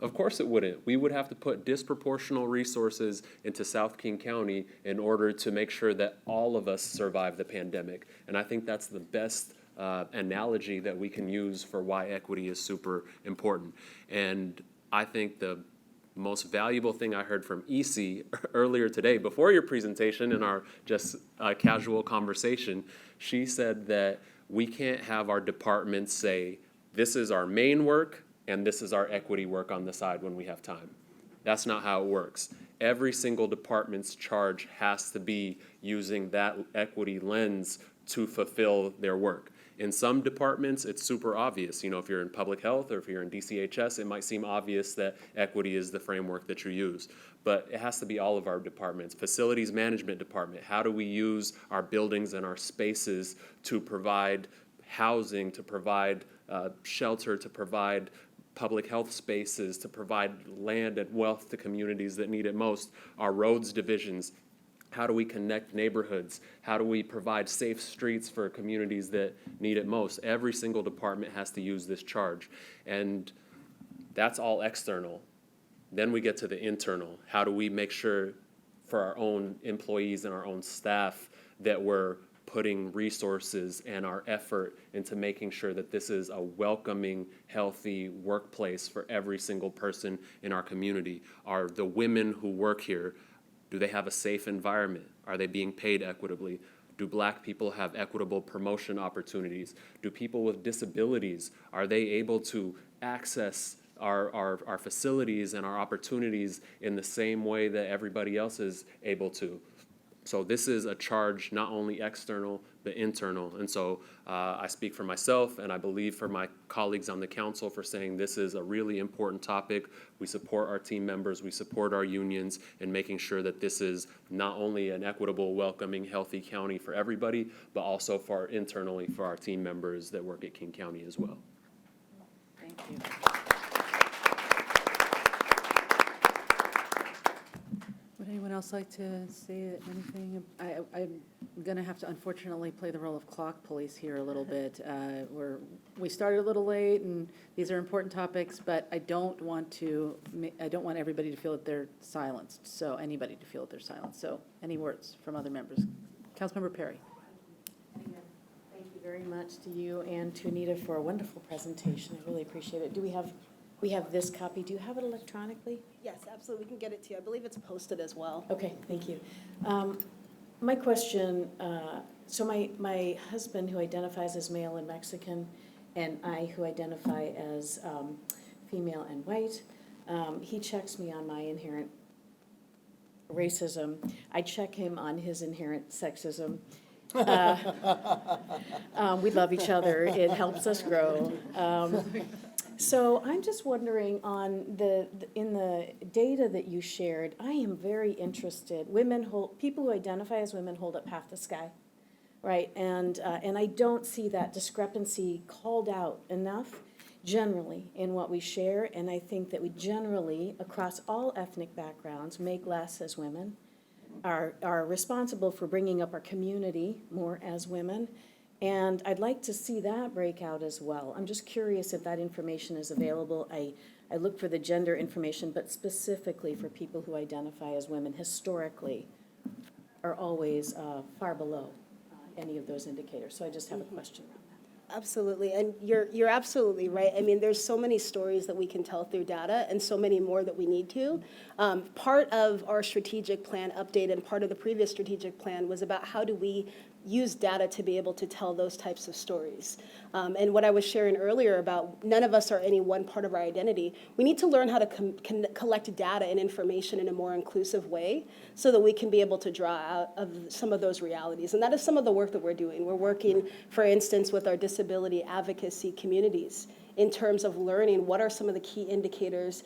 Of course it wouldn't. We would have to put disproportional resources into South King County in order to make sure that all of us survive the pandemic. And I think that's the best analogy that we can use for why equity is super important. And I think the most valuable thing I heard from EC earlier today, before your presentation in our just casual conversation, she said that we can't have our departments say, this is our main work and this is our equity work on the side when we have time. That's not how it works. Every single department's charge has to be using that equity lens to fulfill their work. In some departments, it's super obvious. You know, if you're in public health or if you're in DCHS, it might seem obvious that equity is the framework that you use. But it has to be all of our departments. Facilities management department, how do we use our buildings and our spaces to provide housing, to provide shelter, to provide public health spaces, to provide land and wealth to communities that need it most? Our roads divisions, how do we connect neighborhoods? How do we provide safe streets for communities that need it most? Every single department has to use this charge. And That's all external. Then we get to the internal. How do we make sure for our own employees and our own staff that we're putting resources and our effort into making sure that this is a welcoming, healthy workplace for every single person in our community? Are the women who work here, do they have a safe environment? Are they being paid equitably? Do Black people have equitable promotion opportunities? Do people with disabilities, are they able to access our facilities and our opportunities in the same way that everybody else is able to? So this is a charge not only external, but internal. And so I speak for myself, and I believe for my colleagues on the council for saying this is a really important topic. We support our team members, we support our unions, and making sure that this is not only an equitable, welcoming, healthy county for everybody, but also for internally for our team members that work at King County as well. Thank you. Would anyone else like to say anything? I'm going to have to unfortunately play the role of clock police here a little bit. We started a little late, and these are important topics, but I don't want everybody to feel that they're silenced. So anybody to feel that they're silenced. So any words from other members? Councilmember Perry. Thank you very much to you and to Anita for a wonderful presentation. I really appreciate it. We have this copy. Do you have it electronically? Yes, absolutely. We can get it to you. I believe it's posted as well. Okay, thank you. My question, so my husband, who identifies as male and Mexican, and I, who identify as female and white, he checks me on my inherent racism. I check him on his inherent sexism. We love each other. It helps us grow. So I'm just wondering in the data that you shared, I am very interested. People who identify as women hold up half the sky, right? And I don't see that discrepancy called out enough generally in what we share. And I think that we generally, across all ethnic backgrounds, make less as women, are responsible for bringing up our community more as women. And I'd like to see that break out as well. I'm just curious if that information is available. I look for the gender information, but specifically for people who identify as women historically are always far below any of those indicators. So I just have a question around that. Absolutely, and you're absolutely right. I mean, there's so many stories that we can tell through data and so many more that we need to. Part of our strategic plan update and part of the previous strategic plan was about how do we use data to be able to tell those types of stories. And what I was sharing earlier about none of us are any one part of our identity, we need to learn how to collect data and information in a more inclusive way so that we can be able to draw out of some of those realities. And that is some of the work that we're doing. We're working, for instance, with our disability advocacy communities in terms of learning what are some of the key indicators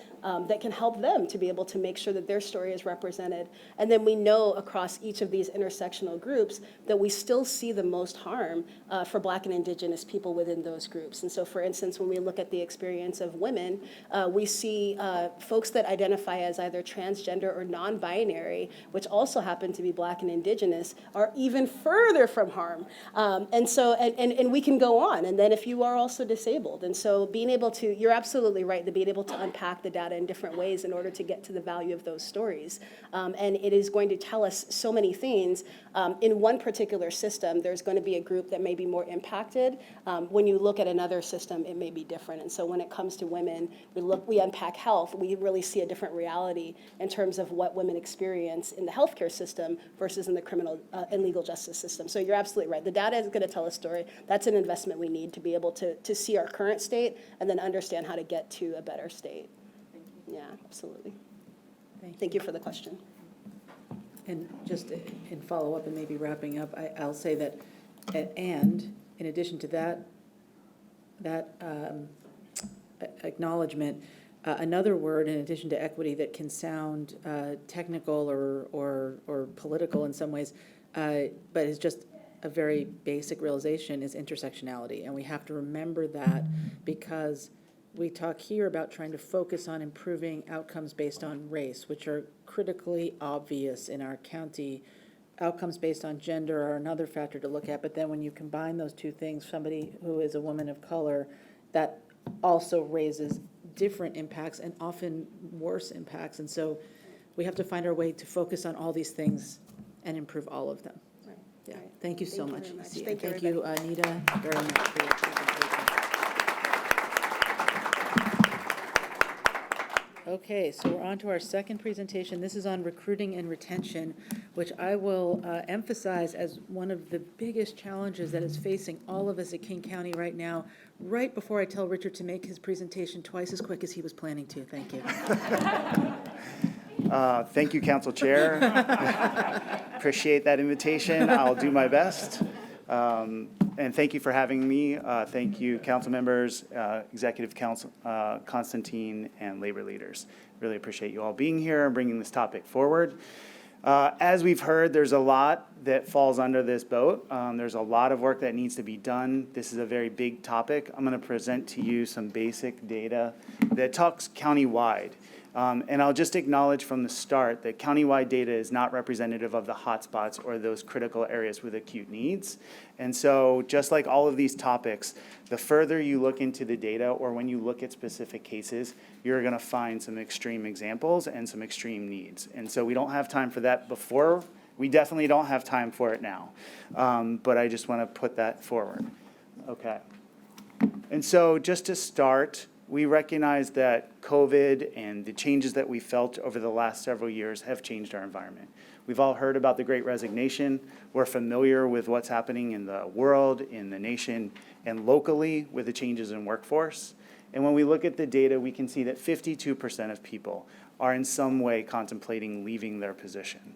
that can help them to be able to make sure that their story is represented. And then we know across each of these intersectional groups that we still see the most harm for Black and Indigenous people within those groups. And so, for instance, when we look at the experience of women, we see folks that identify as either transgender or non-binary, which also happen to be Black and Indigenous, are even further from harm. And we can go on. And then if you are also disabled. And so being able to, you're absolutely right, to being able to unpack the data in different ways in order to get to the value of those stories. And it is going to tell us so many things. In one particular system, there's going to be a group that may be more impacted. When you look at another system, it may be different. And so when it comes to women, we unpack health, we really see a different reality in terms of what women experience in the healthcare system versus in the criminal and legal justice system. So you're absolutely right. The data is going to tell a story. That's an investment we need to be able to see our current state and then understand how to get to a better state. Yeah, absolutely. Thank you for the question. And just in follow-up and maybe wrapping up, I'll say that, and in addition to that acknowledgement, another word in addition to equity that can sound technical or political in some ways, but is just a very basic realization is intersectionality. And we have to remember that because we talk here about trying to focus on improving outcomes based on race, which are critically obvious in our county. Outcomes based on gender are another factor to look at, but then when you combine those two things, somebody who is a woman of color, that also raises different impacts and often worse impacts. And so we have to find our way to focus on all these things and improve all of them. Yeah, thank you so much. Thank you Lucy, and very much. thank you, Anita, very much for your presentation. Okay, so we're on to our second presentation. This is on recruiting and retention, which I will emphasize as one of the biggest challenges that is facing all of us at King County right now, right before I tell Richard to make his presentation twice as quick as he was planning to. Thank you. Thank you, Council Chair. Appreciate that invitation. I'll do my best. And thank you for having me. Thank you, council members, executive council, Constantine, and labor leaders. Really appreciate you all being here and bringing this topic forward. As we've heard, there's a lot that falls under this boat. There's a lot of work that needs to be done. This is a very big topic. I'm going to present to you some basic data that talks countywide. And I'll just acknowledge from the start that countywide data is not representative of the hotspots or those critical areas with acute needs. And so just like all of these topics, the further you look into the data or when you look at specific cases, you're going to find some extreme examples and some extreme needs. And so we don't have time for that before. We definitely don't have time for it now. But I just want to put that forward. Okay. And so just to start, we recognize that COVID and the changes that we felt over the last several years have changed our environment. We've all heard about the Great Resignation. We're familiar with what's happening in the world, in the nation, and locally with the changes in workforce. And when we look at the data, we can see that 52% of people are in some way contemplating leaving their position.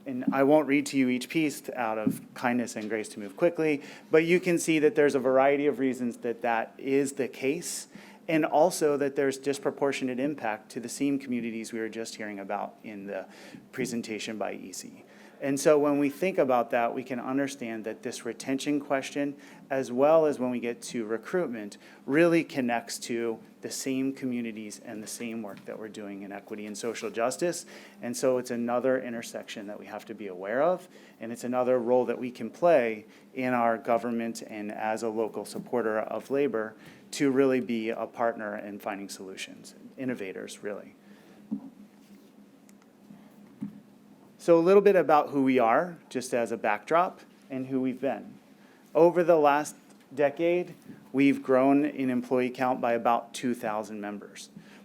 And I won't read to you each piece out of kindness and grace to move quickly, but you can see that there's a variety of reasons that that is the case. And also that there's disproportionate impact to the same communities we were just hearing about in the presentation by EC. And so when we think about that, we can understand that this retention question, as well as when we get to recruitment, really connects to the same communities and the same work that we're doing in equity and social justice. And so it's another intersection that we have to be aware of, and it's another role that we can play in our government and as a local supporter of labor to really be a partner in finding solutions, innovators, really. So a little bit about who we are, just as a backdrop, and who we've been. Over the last decade, we've grown in employee count by about 2,000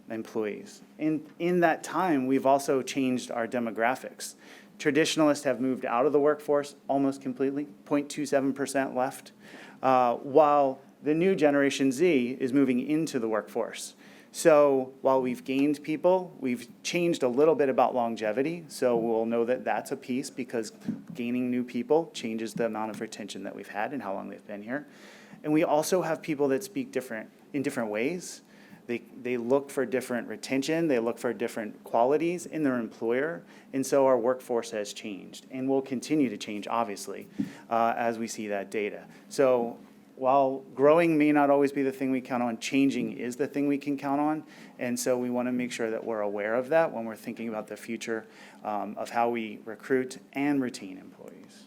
employees. In that time, we've also changed our demographics. Traditionalists have moved out of the workforce almost completely, 0.27% left, while the new Generation Z is moving into the workforce. So while we've gained people, we've changed a little bit about longevity. So we'll know that that's a piece because gaining new people changes the amount of retention that we've had and how long they've been here. And we also have people that speak in different ways. They look for different retention. They look for different qualities in their employer. And so our workforce has changed and will continue to change, obviously, as we see that data. So while growing may not always be the thing we count on, changing is the thing we can count on. And so we want to make sure that we're aware of that when we're thinking about the future of how we recruit and retain employees.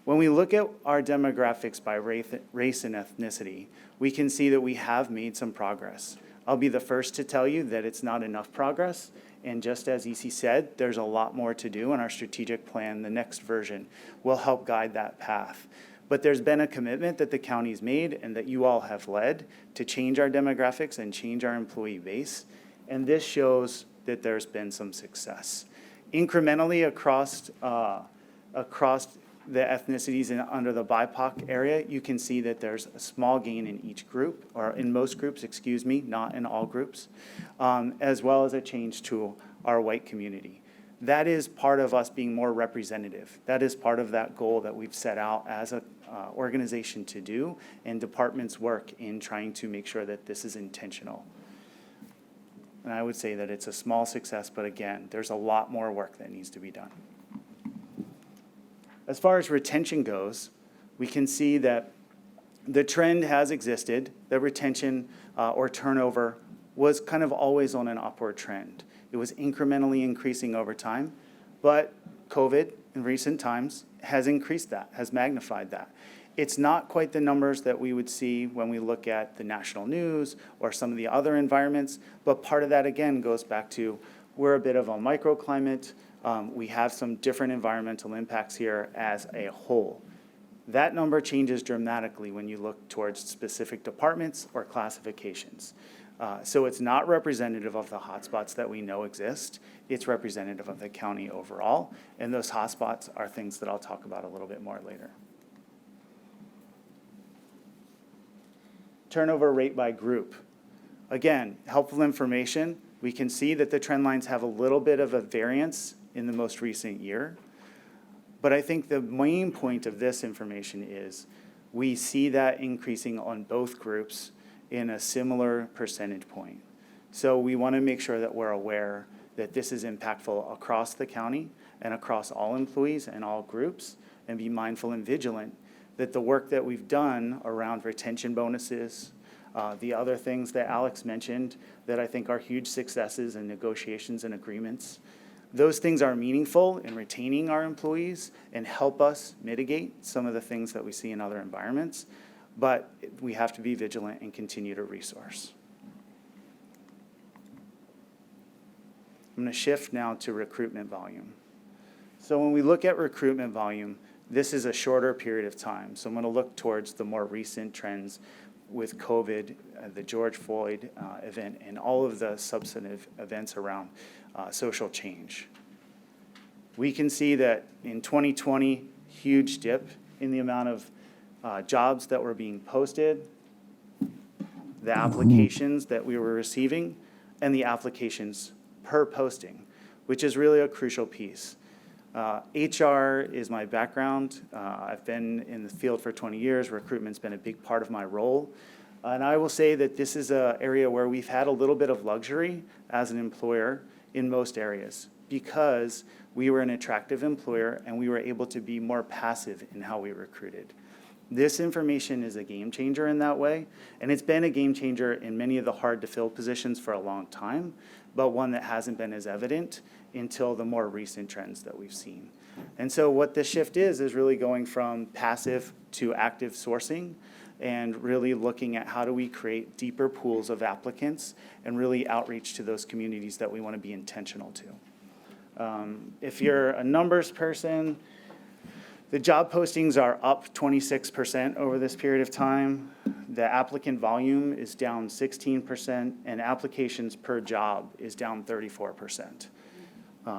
When we look at our demographics by race and ethnicity, we can see that we have made some progress. I'll be the first to tell you that it's not enough progress. And just as EC said, there's a lot more to do, and our strategic plan, the next version, will help guide that path. But there's been a commitment that the county's made and that you all have led to change our demographics and change our employee base. And this shows that there's been some success. Incrementally across the ethnicities and under the BIPOC area, you can see that there's a small gain in each group, or in most groups, excuse me, not in all groups, as well as a change to our white community. That is part of us being more representative. That is part of that goal that we've set out as an organization to do, and departments work in trying to make sure that this is intentional. And I would say that it's a small success, but again, there's a lot more work that needs to be done. As far as retention goes, we can see that the trend has existed, that retention or turnover was kind of always on an upward trend. It was incrementally increasing over time, but COVID in recent times has increased that, has magnified that. It's not quite the numbers that we would see when we look at the national news or some of the other environments, but part of that, again, goes back to we're a bit of a microclimate. We have some different environmental impacts here as a whole. That number changes dramatically when you look towards specific departments or classifications. So it's not representative of the hotspots that we know exist. It's representative of the county overall, and those hotspots are things that I'll talk about a little bit more later. Turnover rate by group. Again, helpful information. We can see that the trend lines have a little bit of a variance in the most recent year. But I think the main point of this information is we see that increasing on both groups in a similar percentage point. So we want to make sure that we're aware that this is impactful across the county and across all employees and all groups, and be mindful and vigilant that the work that we've done around retention bonuses, the other things that Alex mentioned that I think are huge successes in negotiations and agreements, those things are meaningful in retaining our employees and help us mitigate some of the things that we see in other environments, but we have to be vigilant and continue to resource. I'm going to shift now to recruitment volume. So when we look at recruitment volume, this is a shorter period of time. So I'm going to look towards the more recent trends with COVID, the George Floyd event, and all of the substantive events around social change. We can see that in 2020, huge dip in the amount of jobs that were being posted, the applications that we were receiving, and the applications per posting, which is really a crucial piece. HR is my background. I've been in the field for 20 years. Recruitment's been a big part of my role. And I will say that this is an area where we've had a little bit of luxury as an employer in most areas because we were an attractive employer and we were able to be more passive in how we recruited. This information is a game changer in that way, and it's been a game changer in many of the hard-to-fill positions for a long time, but one that hasn't been as evident until the more recent trends that we've seen. And so what this shift is really going from passive to active sourcing and really looking at how do we create deeper pools of applicants and really outreach to those communities that we want to be intentional to. If you're a numbers person, the job postings are up 26% over this period of time. The applicant volume is down 16%, and applications per job is down 34%.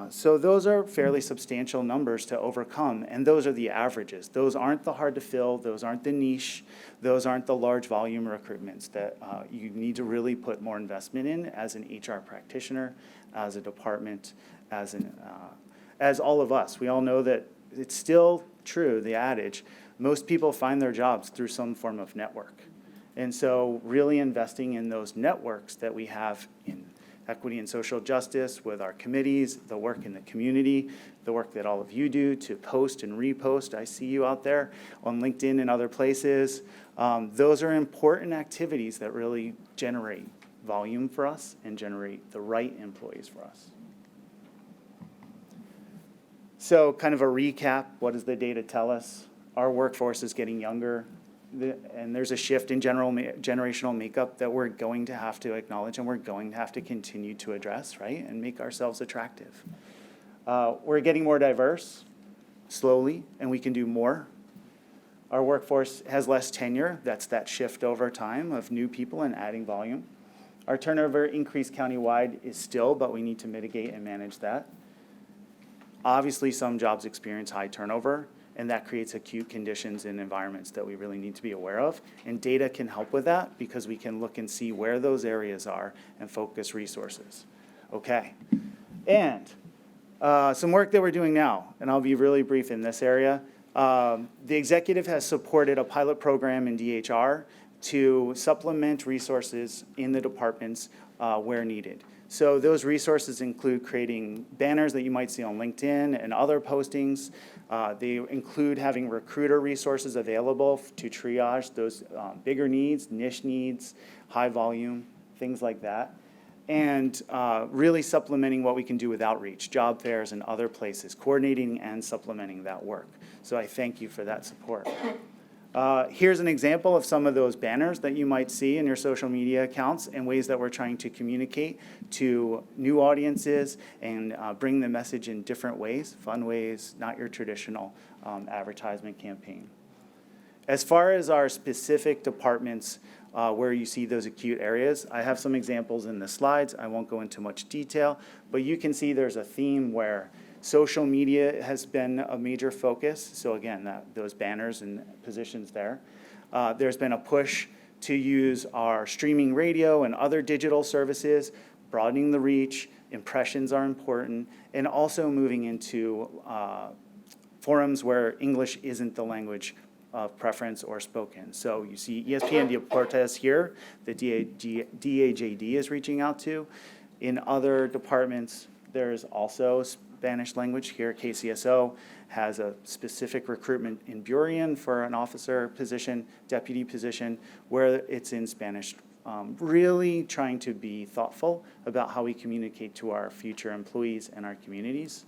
So those are fairly substantial numbers to overcome, and those are the averages. Those aren't the hard to fill, those aren't the niche, those aren't the large volume recruitments that you need to really put more investment in as an HR practitioner, as a department, as all of us. We all know that it's still true, the adage, most people find their jobs through some form of network. And so really investing in those networks that we have in equity and social justice with our committees, the work in the community, the work that all of you do to post and repost. I see you out there on LinkedIn and other places. Those are important activities that really generate volume for us and generate the right employees for us. So kind of a recap, what does the data tell us? Our workforce is getting younger, and there's a shift in generational makeup that we're going to have to acknowledge and we're going to have to continue to address, right, and make ourselves attractive. We're getting more diverse, slowly, and we can do more. Our workforce has less tenure. That's that shift over time of new people and adding volume. Our turnover increase countywide is still, but we need to mitigate and manage that. Obviously, some jobs experience high turnover, and that creates acute conditions in environments that we really need to be aware of. And data can help with that because we can look and see where those areas are and focus resources. Okay. And some work that we're doing now, and I'll be really brief in this area. The executive has supported a pilot program in DHR to supplement resources in the departments where needed. So those resources include creating banners that you might see on LinkedIn and other postings. They include having recruiter resources available to triage those bigger needs, niche needs, high volume, things like that. And really supplementing what we can do with outreach, job fairs and other places, coordinating and supplementing that work. So I thank you for that support. Here's an example of some of those banners that you might see in your social media accounts and ways that we're trying to communicate to new audiences and bring the message in different ways, fun ways, not your traditional advertisement campaign. As far as our specific departments where you see those acute areas, I have some examples in the slides. I won't go into much detail, but you can see there's a theme where social media has been a major focus. So again, those banners and positions there. There's been a push to use our streaming radio and other digital services, broadening the reach. Impressions are important, and also moving into forums where English isn't the language of preference or spoken. So you see ESPN Deportes here, the DAJD is reaching out to. In other departments, there's also Spanish language here. KCSO has a specific recruitment in Burien for an officer position, deputy position, where it's in Spanish. Really trying to be thoughtful about how we communicate to our future employees and our communities.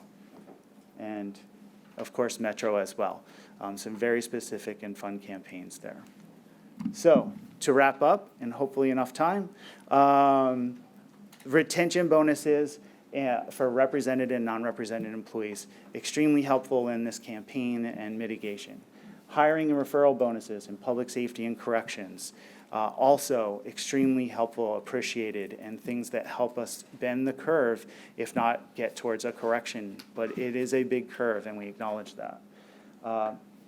And of course, Metro as well. Some very specific and fun campaigns there. So to wrap up, and hopefully enough time, retention bonuses for represented and non-represented employees, extremely helpful in this campaign and mitigation. Hiring and referral bonuses in public safety and corrections, also extremely helpful, appreciated, and things that help us bend the curve, if not get towards a correction. But it is a big curve, and we acknowledge that.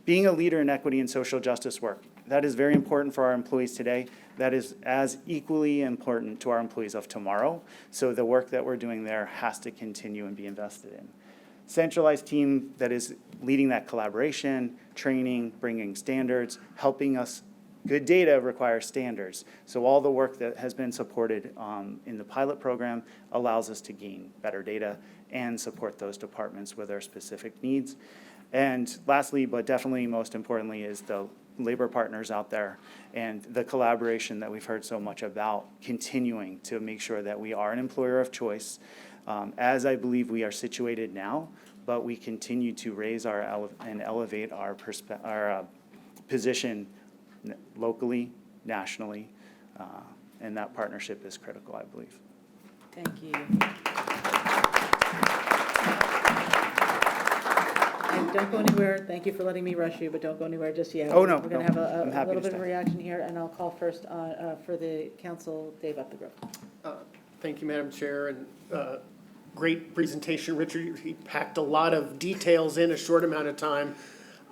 Being a leader in equity and social justice work, that is very important for our employees today. That is as equally important to our employees of tomorrow. So the work that we're doing there has to continue and be invested in. Centralized team that is leading that collaboration, training, bringing standards, helping us. Good data requires standards. So all the work that has been supported in the pilot program allows us to gain better data and support those departments with their specific needs. And lastly, but definitely most importantly, is the labor partners out there and the collaboration that we've heard so much about, continuing to make sure that we are an employer of choice, as I believe we are situated now, but we continue to raise and elevate our position locally, nationally, and that partnership is critical, I believe. Thank you. And don't go anywhere. Thank you for letting me rush you, but don't go anywhere just yet. Oh, no, We're going no. to have I'm a happy little to bit of a stay. reaction here, and I'll call first for the council, Dave Up the Grove. Thank you, Madam Chair, and great presentation, Richard. He packed a lot of details in a short amount of time.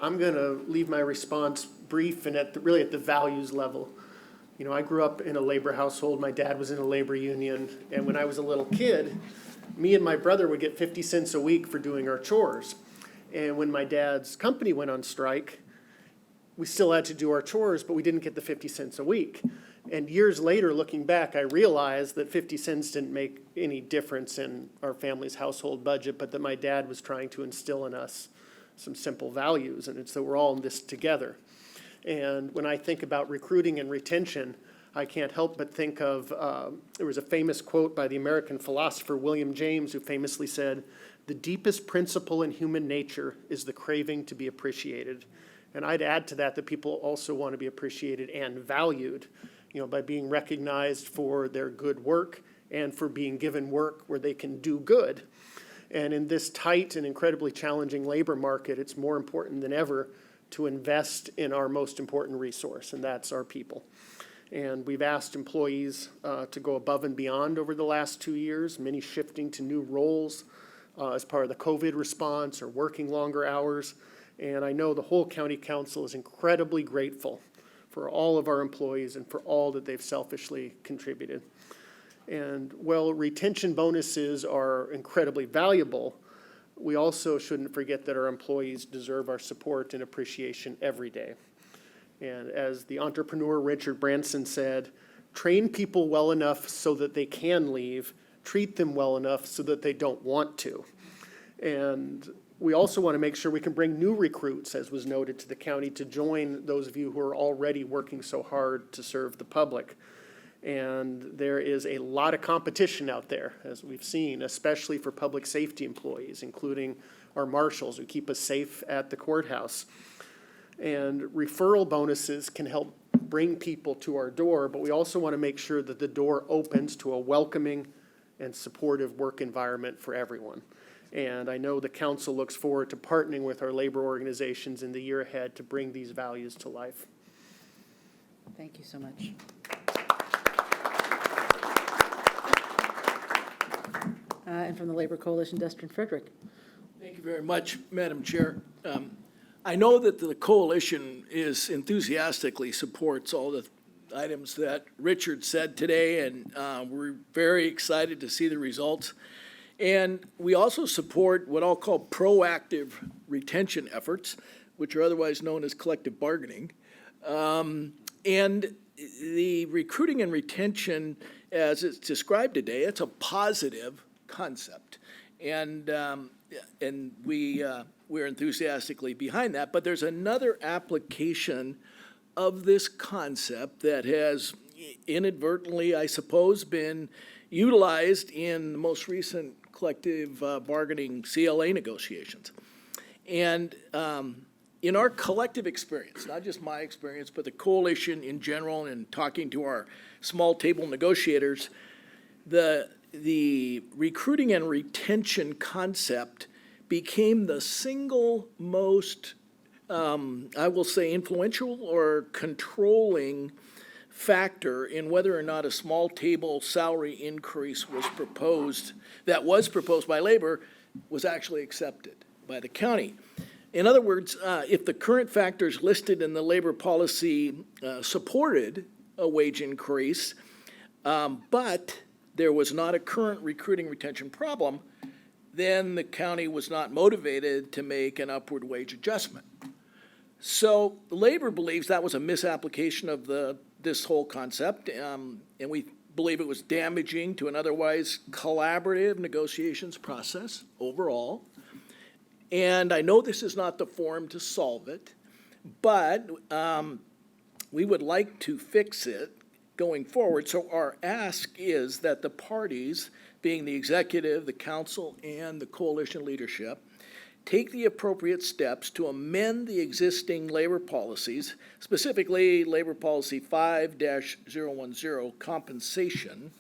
I'm going to leave my response brief and really at the values level. You know, I grew up in a labor household. My dad was in a labor union, and when I was a little kid, me and my brother would get 50 cents a week for doing our chores. And when my dad's company went on strike, we still had to do our chores, but we didn't get the 50 cents a week. And years later, looking back, I realized that 50 cents didn't make any difference in our family's household budget, but that my dad was trying to instill in us some simple values, and it's that we're all in this together. And when I think about recruiting and retention, I can't help but think of, there was a famous quote by the American philosopher William James, who famously said, "The deepest principle in human nature is the craving to be appreciated." And I'd add to that people also want to be appreciated and valued, you know, by being recognized for their good work and for being given work where they can do good. And in this tight and incredibly challenging labor market, it's more important than ever to invest in our most important resource, and that's our people. And we've asked employees to go above and beyond over the last 2 years, many shifting to new roles as part of the COVID response or working longer hours. And I know the whole county council is incredibly grateful for all of our employees and for all that they've selfishly contributed. And while retention bonuses are incredibly valuable, we also shouldn't forget that our employees deserve our support and appreciation every day. And as the entrepreneur Richard Branson said, train people well enough so that they can leave, treat them well enough so that they don't want to. And we also want to make sure we can bring new recruits, as was noted, to the county to join those of you who are already working so hard to serve the public. And there is a lot of competition out there, as we've seen, especially for public safety employees, including our marshals who keep us safe at the courthouse. And referral bonuses can help bring people to our door, but we also want to make sure that the door opens to a welcoming and supportive work environment for everyone. And I know the council looks forward to partnering with our labor organizations in the year ahead to bring these values to life. Thank you so much. And from the Labor Coalition, Dustin Frederick. Thank you very much, Madam Chair. I know that the coalition enthusiastically supports all the items that Richard said today, and we're very excited to see the results. And we also support what I'll call proactive retention efforts, which are otherwise known as collective bargaining. And the recruiting and retention, as it's described today, it's a positive concept. And we're enthusiastically behind that. But there's another application of this concept that has inadvertently, I suppose, been utilized in the most recent collective bargaining CLA negotiations. And in our collective experience, not just my experience, but the coalition in general, and talking to our small table negotiators, the recruiting and retention concept became the single most, I will say, influential or controlling factor in whether or not a small table salary increase was proposed, that was proposed by labor, was actually accepted by the county. In other words, if the current factors listed in the labor policy supported a wage increase, but there was not a current recruiting retention problem, then the county was not motivated to make an upward wage adjustment. So labor believes that was a misapplication of this whole concept, and we believe it was damaging to an otherwise collaborative negotiations process overall. And I know this is not the forum to solve it, but we would like to fix it going forward. So our ask is that the parties, being the executive, the council, and the coalition leadership, take the appropriate steps to amend the existing labor policies, specifically Labor Policy 5-010, compensation,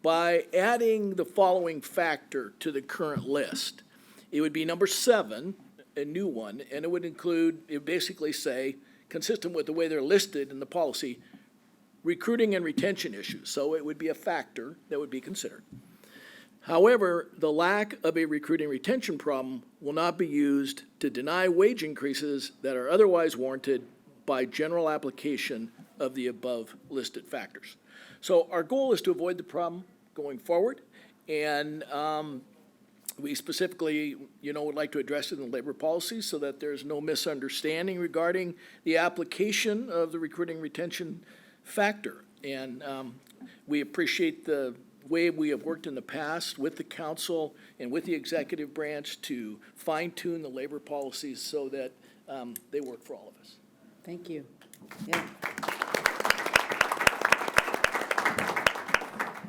by adding the following factor to the current list. It would be number 7, a new one, and it would basically say, consistent with the way they're listed in the policy, recruiting and retention issues. So it would be a factor that would be considered. However, the lack of a recruiting retention problem will not be used to deny wage increases that are otherwise warranted by general application of the above listed factors. So our goal is to avoid the problem going forward, and we specifically, would like to address it in the labor policy so that there's no misunderstanding regarding the application of the recruiting retention factor. And we appreciate the way we have worked in the past with the council and with the executive branch to fine-tune the labor policies so that they work for all of us. Thank you. Yeah.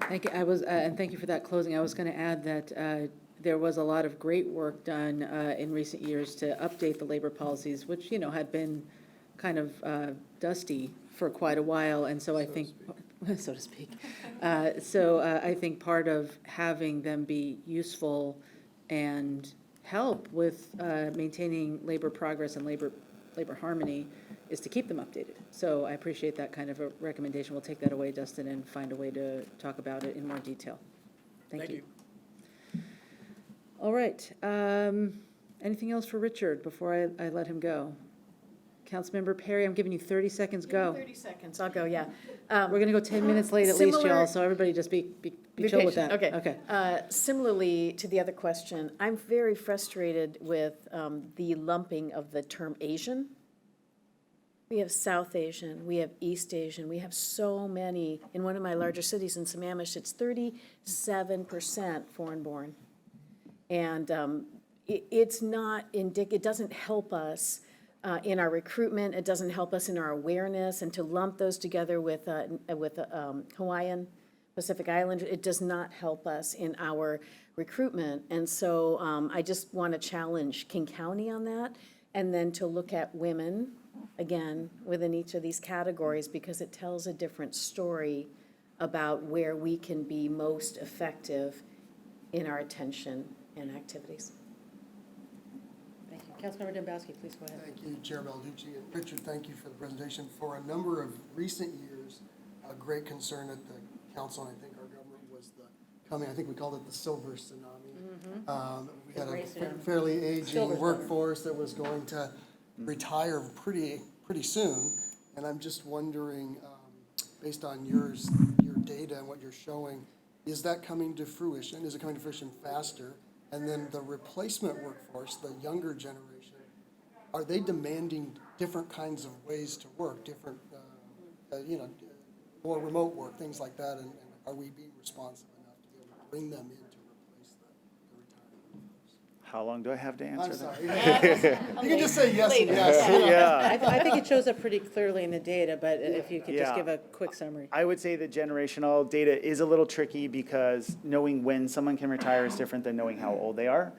Thank you. And thank you for that closing. I was going to add that there was a lot of great work done in recent years to update the labor policies, which, had been kind of dusty for quite a while. And so I think, so to speak. I think part of having them be useful and help with maintaining labor progress and labor harmony is to keep them updated. So I appreciate that kind of a recommendation. We'll take that away, Dustin, and find a way to talk about it in more detail. Thank you. All right. Anything else for Richard before I let him go? Councilmember Perry, I'm giving you 30 seconds. Go. 30 seconds, I'll go, yeah. We're going to go 10 minutes late at least, y'all, so everybody just be chill with that. Okay. Similarly to the other question, I'm very frustrated with the lumping of the term Asian. We have South Asian, we have East Asian, we have so many. In one of my larger cities in Sammamish, it's 37% foreign-born. And it's not it doesn't help us in our recruitment, it doesn't help us in our awareness, and to lump those together with Hawaiian, Pacific Islander, it does not help us in our recruitment. And so I just want to challenge King County on that, and then to look at women again, within each of these categories, because it tells a different story about where we can be most effective in our attention and activities. Thank you. Councilmember Dombowski, please go ahead. Thank you, Chair Balducci. And Richard, thank you for the presentation. For a number of recent years, a great concern at the council, and I think our government, was the coming, I think we called it the silver tsunami. We had a fairly aging workforce that was going to retire pretty soon. And I'm just wondering, based on your data and what you're showing, is that coming to fruition? Is it coming to fruition faster? And then the replacement workforce, the younger generation, are they demanding different kinds of ways to work, different, more remote work, things like that? And are we being responsive enough to be able to bring them in to replace the retired workforce? How long do I have to answer I'm that? sorry. You can just say yes and yes. Yeah. I think it shows up pretty clearly in the data, but if you could just Yeah. give a quick summary. I would say the generational data is a little tricky because knowing when someone can retire is different than knowing how old they are.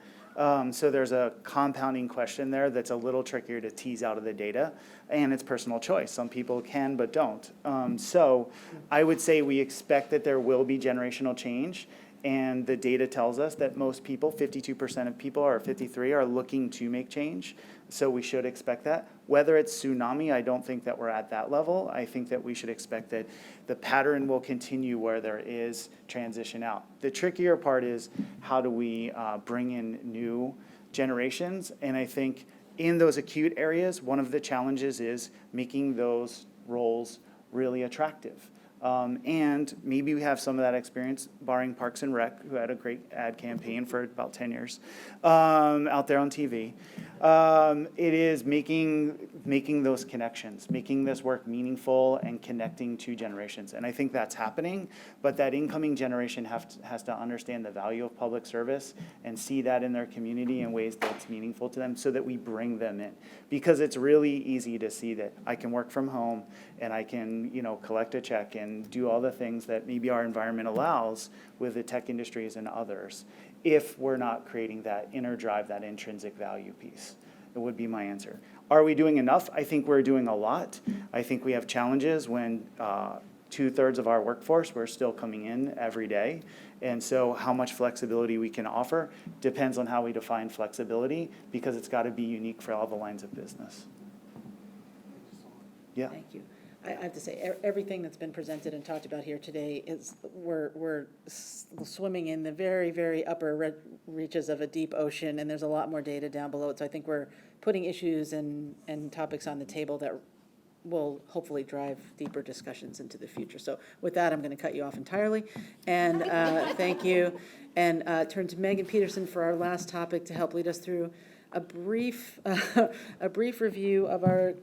So there's a compounding question there that's a little trickier to tease out of the data, and it's personal choice. Some people can but don't. So I would say we expect that there will be generational change, and the data tells us that most people, 52% of people, or 53, are looking to make change. So we should expect that. Whether it's tsunami, I don't think that we're at that level. I think that we should expect that the pattern will continue where there is transition out. The trickier part is how do we bring in new generations? And I think in those acute areas, one of the challenges is making those roles really attractive. And maybe we have some of that experience, barring Parks and Rec, who had a great ad campaign for about 10 years out there on TV. It is making those connections, making this work meaningful and connecting to generations. And I think that's happening, but that incoming generation has to understand the value of public service and see that in their community in ways that's meaningful to them so that we bring them in. Because it's really easy to see that I can work from home and I can, collect a check and do all the things that maybe our environment allows with the tech industries and others, if we're not creating that inner drive, that intrinsic value piece. It would be my answer. Are we doing enough? I think we're doing a lot. I think we have challenges when 2/3 of our workforce, we're still coming in every day. And so how much flexibility we can offer depends on how we define flexibility, because it's got to be unique for all the lines of business. Yeah. Thank you. I have to say, everything that's been presented and talked about here today is, we're swimming in the very, very upper reaches of a deep ocean, and there's a lot more data down below it. So I think we're putting issues and topics on the table that will hopefully drive deeper discussions into the future. So with that, I'm going to cut you off entirely, and thank you. And turn to Megan Peterson for our last topic to help lead us through a brief review of our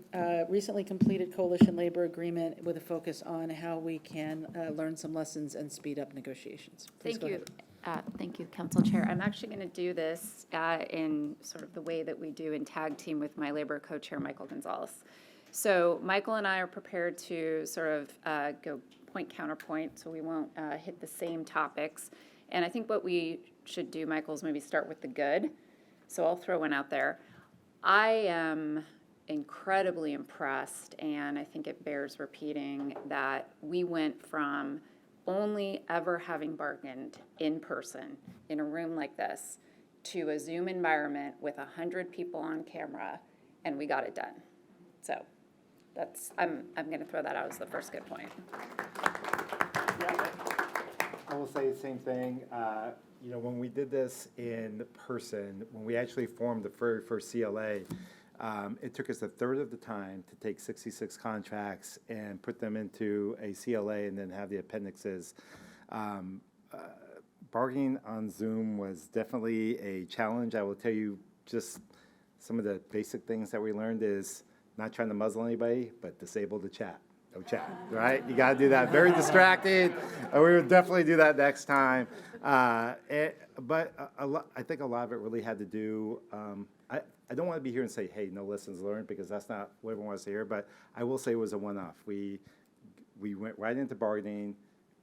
recently completed coalition labor agreement with a focus on how we can learn some lessons and speed up negotiations. Please go ahead. Thank you, Council Chair. I'm actually going to do this in sort of the way that we do in tag team with my labor co-chair, Michael Gonzalez. So Michael and I are prepared to sort of go point counterpoint, so we won't hit the same topics. And I think what we should do, Michael, is maybe start with the good. So I'll throw one out there. I am incredibly impressed, and I think it bears repeating, that we went from only ever having bargained in person in a room like this to a Zoom environment with 100 people on camera, and we got it done. So I'm going to throw that out as the first good point. I will say the same thing. When we did this in person, when we actually formed the very first CLA, it took us a third of the time to take 66 contracts and put them into a CLA and then have the appendixes. Bargaining on Zoom was definitely a challenge. I will tell you just some of the basic things that we learned is not trying to muzzle anybody, but disable the chat. No chat, right? You got to do that. Very distracted. We would definitely do that next time. But I think a lot of it really had to do, I don't want to be here and say, hey, no lessons learned, because that's not what everyone wants to hear, but I will say it was a one-off. We went right into bargaining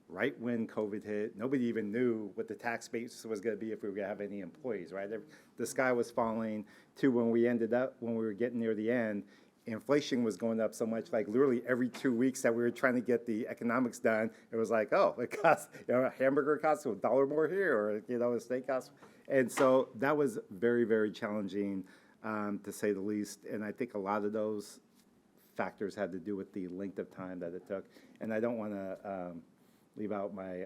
right when COVID hit. Nobody even knew what the tax base was going to be if we were going to have any employees, right? The sky was falling to when we ended up, when we were getting near the end, inflation was going up so much, like literally every 2 weeks that we were trying to get the economics done, it was like, oh, it costs, a hamburger costs $1 more here, or, a steak costs. And so that was very, very challenging, to say the least. And I think a lot of those factors had to do with the length of time that it took. And I don't want to leave out my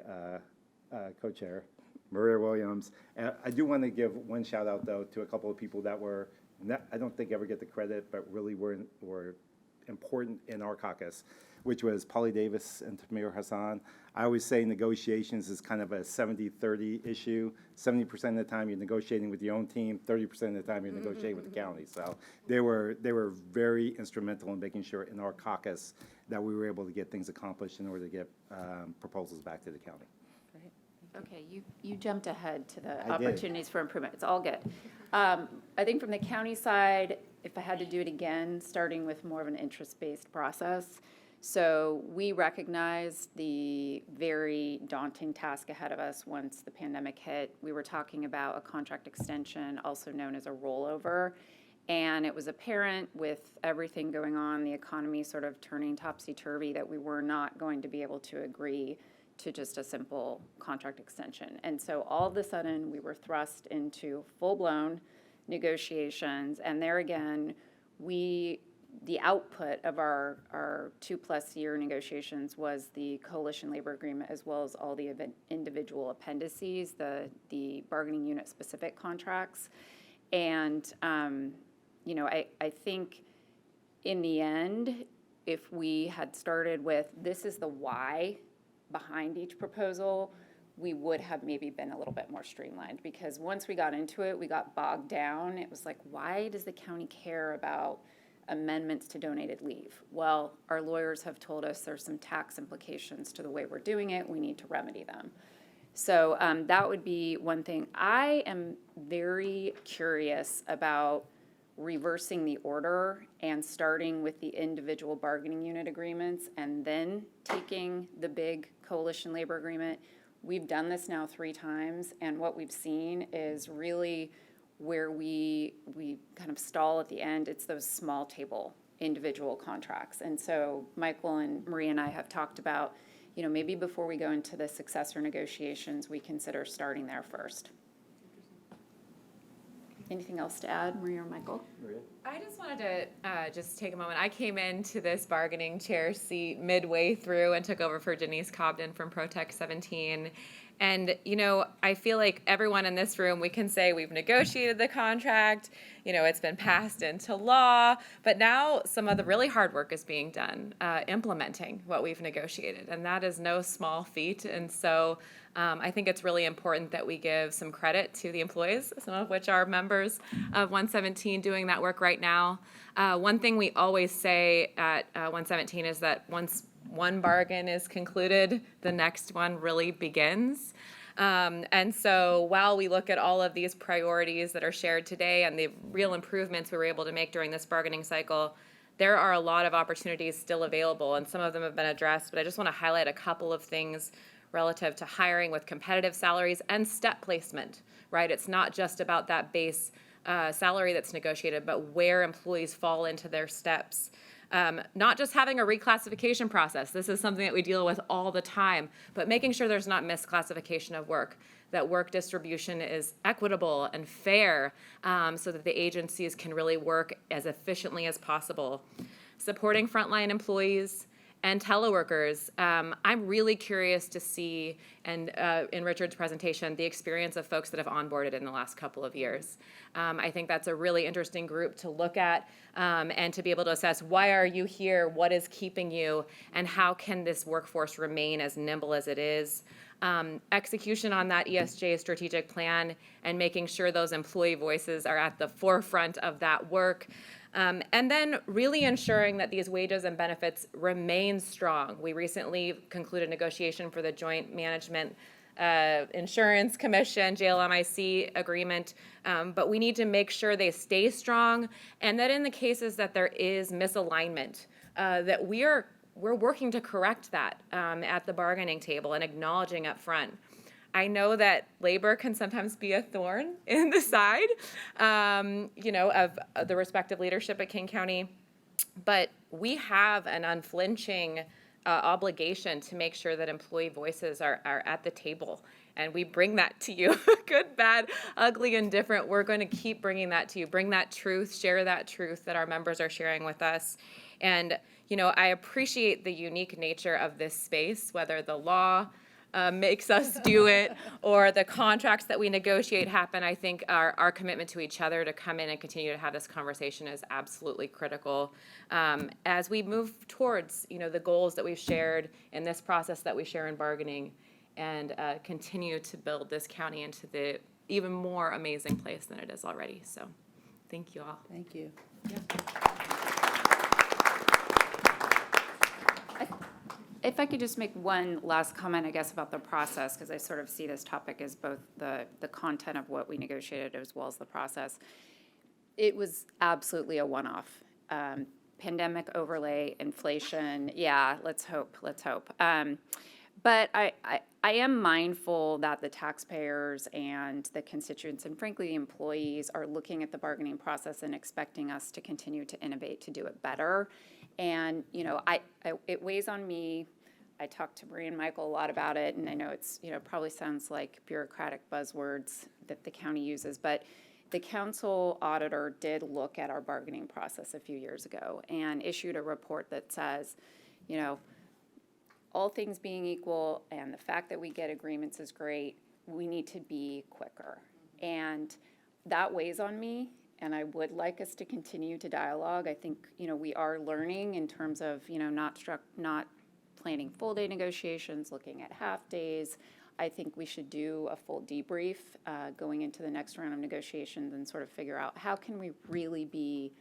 co-chair, Maria Williams. I do want to give one shout out, though, to a couple of people that were, I don't think ever get the credit, but really were important in our caucus, which was Polly Davis and Tamir Hassan. I always say negotiations is kind of a 70-30 issue. 70% of the time you're negotiating with your own team, 30% of the time you're negotiating with the county. So they were very instrumental in making sure in our caucus that we were able to get things accomplished in order to get proposals back to the county. Okay, you jumped ahead to the I did. opportunities for improvement. It's all good. I think from the county side, if I had to do it again, starting with more of an interest-based process. So we recognized the very daunting task ahead of us once the pandemic hit. We were talking about a contract extension, also known as a rollover. And it was apparent with everything going on, the economy sort of turning topsy-turvy, that we were not going to be able to agree to just a simple contract extension. And so all of a sudden, we were thrust into full-blown negotiations. And there again, the output of our 2+ year negotiations was the coalition labor agreement, as well as all the individual appendices, the bargaining unit specific contracts. And, I think in the end, if we had started with, this is the why behind each proposal, we would have maybe been a little bit more streamlined, because once we got into it, we got bogged down. It was like, why does the county care about amendments to donated leave? Well, our lawyers have told us there's some tax implications to the way we're doing it. We need to remedy them. So that would be one thing. I am very curious about reversing the order and starting with the individual bargaining unit agreements and then taking the big coalition labor agreement. We've done this now 3 times, and what we've seen is really where we kind of stall at the end. It's those small table individual contracts. And so Michael and Maria and I have talked about, maybe before we go into the successor negotiations, we consider starting there first. Anything else to add, Maria or Michael? Maria? I just wanted to just take a moment. I came into this bargaining chair seat midway through and took over for Denise Cobden from Protect 17. And, I feel like everyone in this room, we can say we've negotiated the contract, it's been passed into law, but now some of the really hard work is being done, implementing what we've negotiated. And that is no small feat. And so I think it's really important that we give some credit to the employees, some of which are members of 117 doing that work right now. One thing we always say at 117 is that once one bargain is concluded, the next one really begins. And so while we look at all of these priorities that are shared today and the real improvements we were able to make during this bargaining cycle, there are a lot of opportunities still available, and some of them have been addressed, but I just want to highlight a couple of things relative to hiring with competitive salaries and step placement, right? It's not just about that base salary that's negotiated, but where employees fall into their steps. Not just having a reclassification process. This is something that we deal with all the time, but making sure there's not misclassification of work, that work distribution is equitable and fair, so that the agencies can really work as efficiently as possible. Supporting frontline employees and teleworkers. I'm really curious to see, and in Richard's presentation, the experience of folks that have onboarded in the last couple of years. I think that's a really interesting group to look at and to be able to assess, why are you here, what is keeping you, and how can this workforce remain as nimble as it is. Execution on that ESJ strategic plan and making sure those employee voices are at the forefront of that work. And then really ensuring that these wages and benefits remain strong. We recently concluded negotiation for the Joint Management Insurance Commission, JLMIC agreement, but we need to make sure they stay strong, and that in the cases that there is misalignment, that we're working to correct that at the bargaining table and acknowledging up front. I know that labor can sometimes be a thorn in the side, of the respective leadership at King County. But we have an unflinching obligation to make sure that employee voices are at the table. And we bring that to you, good, bad, ugly, and different. We're going to keep bringing that to you. Bring that truth, share that truth that our members are sharing with us. And, you know, I appreciate the unique nature of this space, whether the law makes us do it or the contracts that we negotiate happen. I think our commitment to each other to come in and continue to have this conversation is absolutely critical as we move towards, you know, the goals that we've shared in this process that we share in bargaining, and continue to build this county into the even more amazing place than it is already. So thank you all. Thank you. If I could just make one last comment, I guess, about the process, because I sort of see this topic as both the content of what we negotiated as well as the process. It was absolutely a one-off. Pandemic overlay, inflation, yeah, let's hope. But I am mindful that the taxpayers and the constituents and frankly the employees are looking at the bargaining process and expecting us to continue to innovate, to do it better. And, you know, it weighs on me. I talked to Marie and Michael a lot about it, and I know it's, you know, probably sounds like bureaucratic buzzwords that the county uses, but the council auditor did look at our bargaining process a few years ago and issued a report that says, you know, all things being equal, and the fact that we get agreements is great, we need to be quicker. And that weighs on me, and I would like us to continue to dialogue. I think, you know, we are learning in terms of, you know, not planning full day negotiations, looking at half days. I think we should do a full debrief going into the next round of negotiations and sort of figure out how can we really be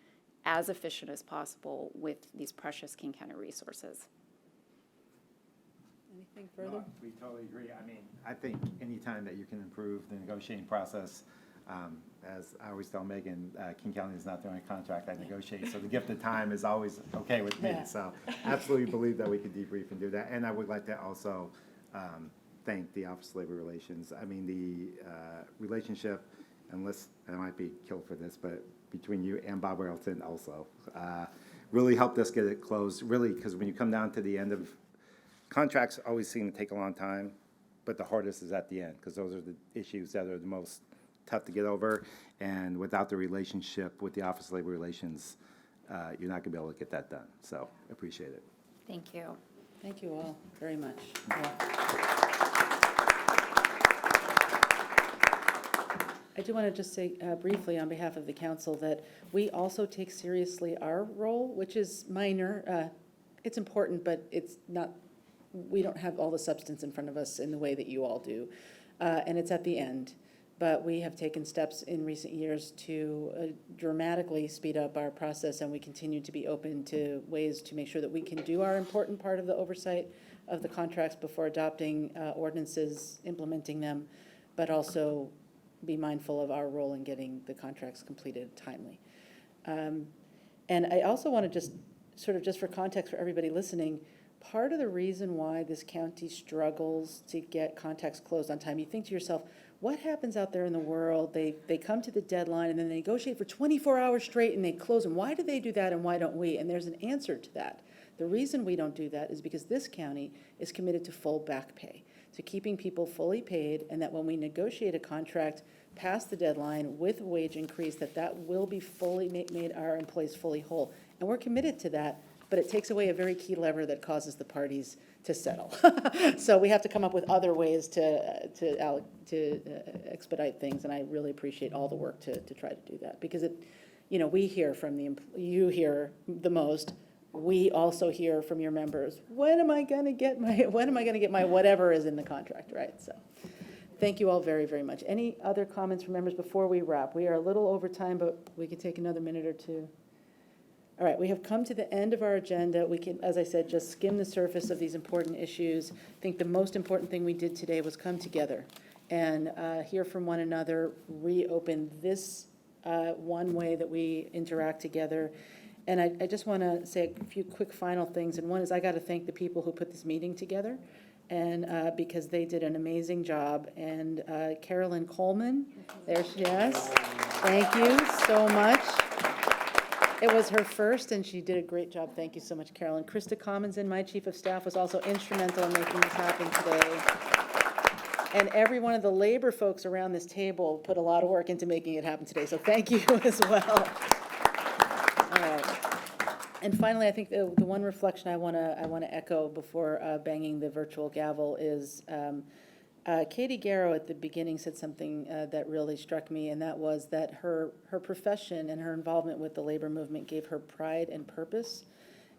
as efficient as possible with these precious King County resources. Anything further? No, we totally agree. I mean, I think anytime that you can improve the negotiating process, as I always tell Megan, King County is not the only contract I negotiate, so the gift of time is always okay with me. Yeah. So absolutely believe that we could debrief and do that. And I would like to also thank the Office of Labor Relations. I mean, the relationship, unless I might be killed for this, but between you and Bob Railton also, really helped us get it closed, really, because when you come down to the end of contracts always seem to take a long time, but the hardest is at the end, because those are the issues that are the most tough to get over, and without the relationship with the Office of Labor Relations, you're not going to be able to get that done. So appreciate it. Thank you. Thank you all very much. I do want to just say briefly on behalf of the council that we also take seriously our role, which is minor. It's important, but it's not, we don't have all the substance in front of us in the way that you all do. And it's at the end. But we have taken steps in recent years to dramatically speed up our process, and we continue to be open to ways to make sure that we can do our important part of the oversight of the contracts before adopting ordinances, implementing them, but also be mindful of our role in getting the contracts completed timely. And I also want to just for context for everybody listening, part of the reason why this county struggles to get contracts closed on time, you think to yourself, what happens out there in the world? They come to the deadline and then they negotiate for 24 hours straight and they close them. Why do they do that and why don't we? And there's an answer to that. The reason we don't do that is because this county is committed to full back pay, to keeping people fully paid, and that when we negotiate a contract past the deadline with a wage increase, that will be fully made our employees fully whole. And we're committed to that, but it takes away a very key lever that causes the parties to settle. So we have to come up with other ways to expedite things, and I really appreciate all the work to try to do that, because it, you know, we hear from you hear the most. We also hear from your members. When am I going to get my whatever is in the contract, right? So, thank you all very, very much. Any other comments from members before we wrap? We are a little over time, but we could take another minute or two. All right, we have come to the end of our agenda. We can, as I said, just skim the surface of these important issues. I think the most important thing we did today was come together and hear from one another, reopen this one way that we interact together. And I just want to say a few quick final things. And one is I got to thank the people who put this meeting together, and because they did an amazing job. And Carolyn Coleman, there she is. Thank you so much. It was her first, and she did a great job. Thank you so much, Carolyn. Krista Commonson, my chief of staff, was also instrumental in making this happen today. And every one of the labor folks around this table put a lot of work into making it happen today, so thank you as well. All right. And finally, I think the one reflection I want to echo before banging the virtual gavel is Katie Garrow at the beginning said something that really struck me, and that was that her profession and her involvement with the labor movement gave her pride and purpose.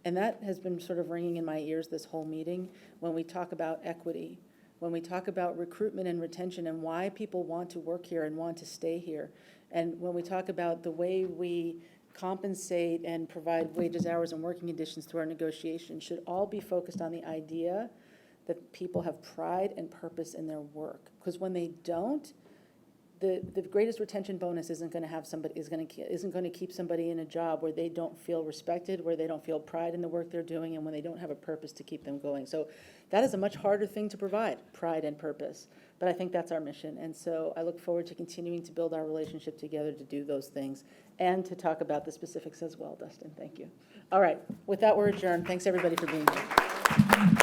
And that has been sort of ringing in my ears this whole meeting when we talk about equity, when we talk about recruitment and retention and why people want to work here and want to stay here. And when we talk about the way we compensate and provide wages, hours, and working conditions through our negotiations should all be focused on the idea that people have pride and purpose in their work. Because when they don't, the greatest retention bonus isn't going to keep somebody in a job where they don't feel respected, where they don't feel pride in the work they're doing, and when they don't have a purpose to keep them going. So that is a much harder thing to provide, pride and purpose. But I think that's our mission. And so I look forward to continuing to build our relationship together to do those things and to talk about the specifics as well, Dustin. Thank you. All right. With that, we're adjourned. Thanks, everybody, for being here.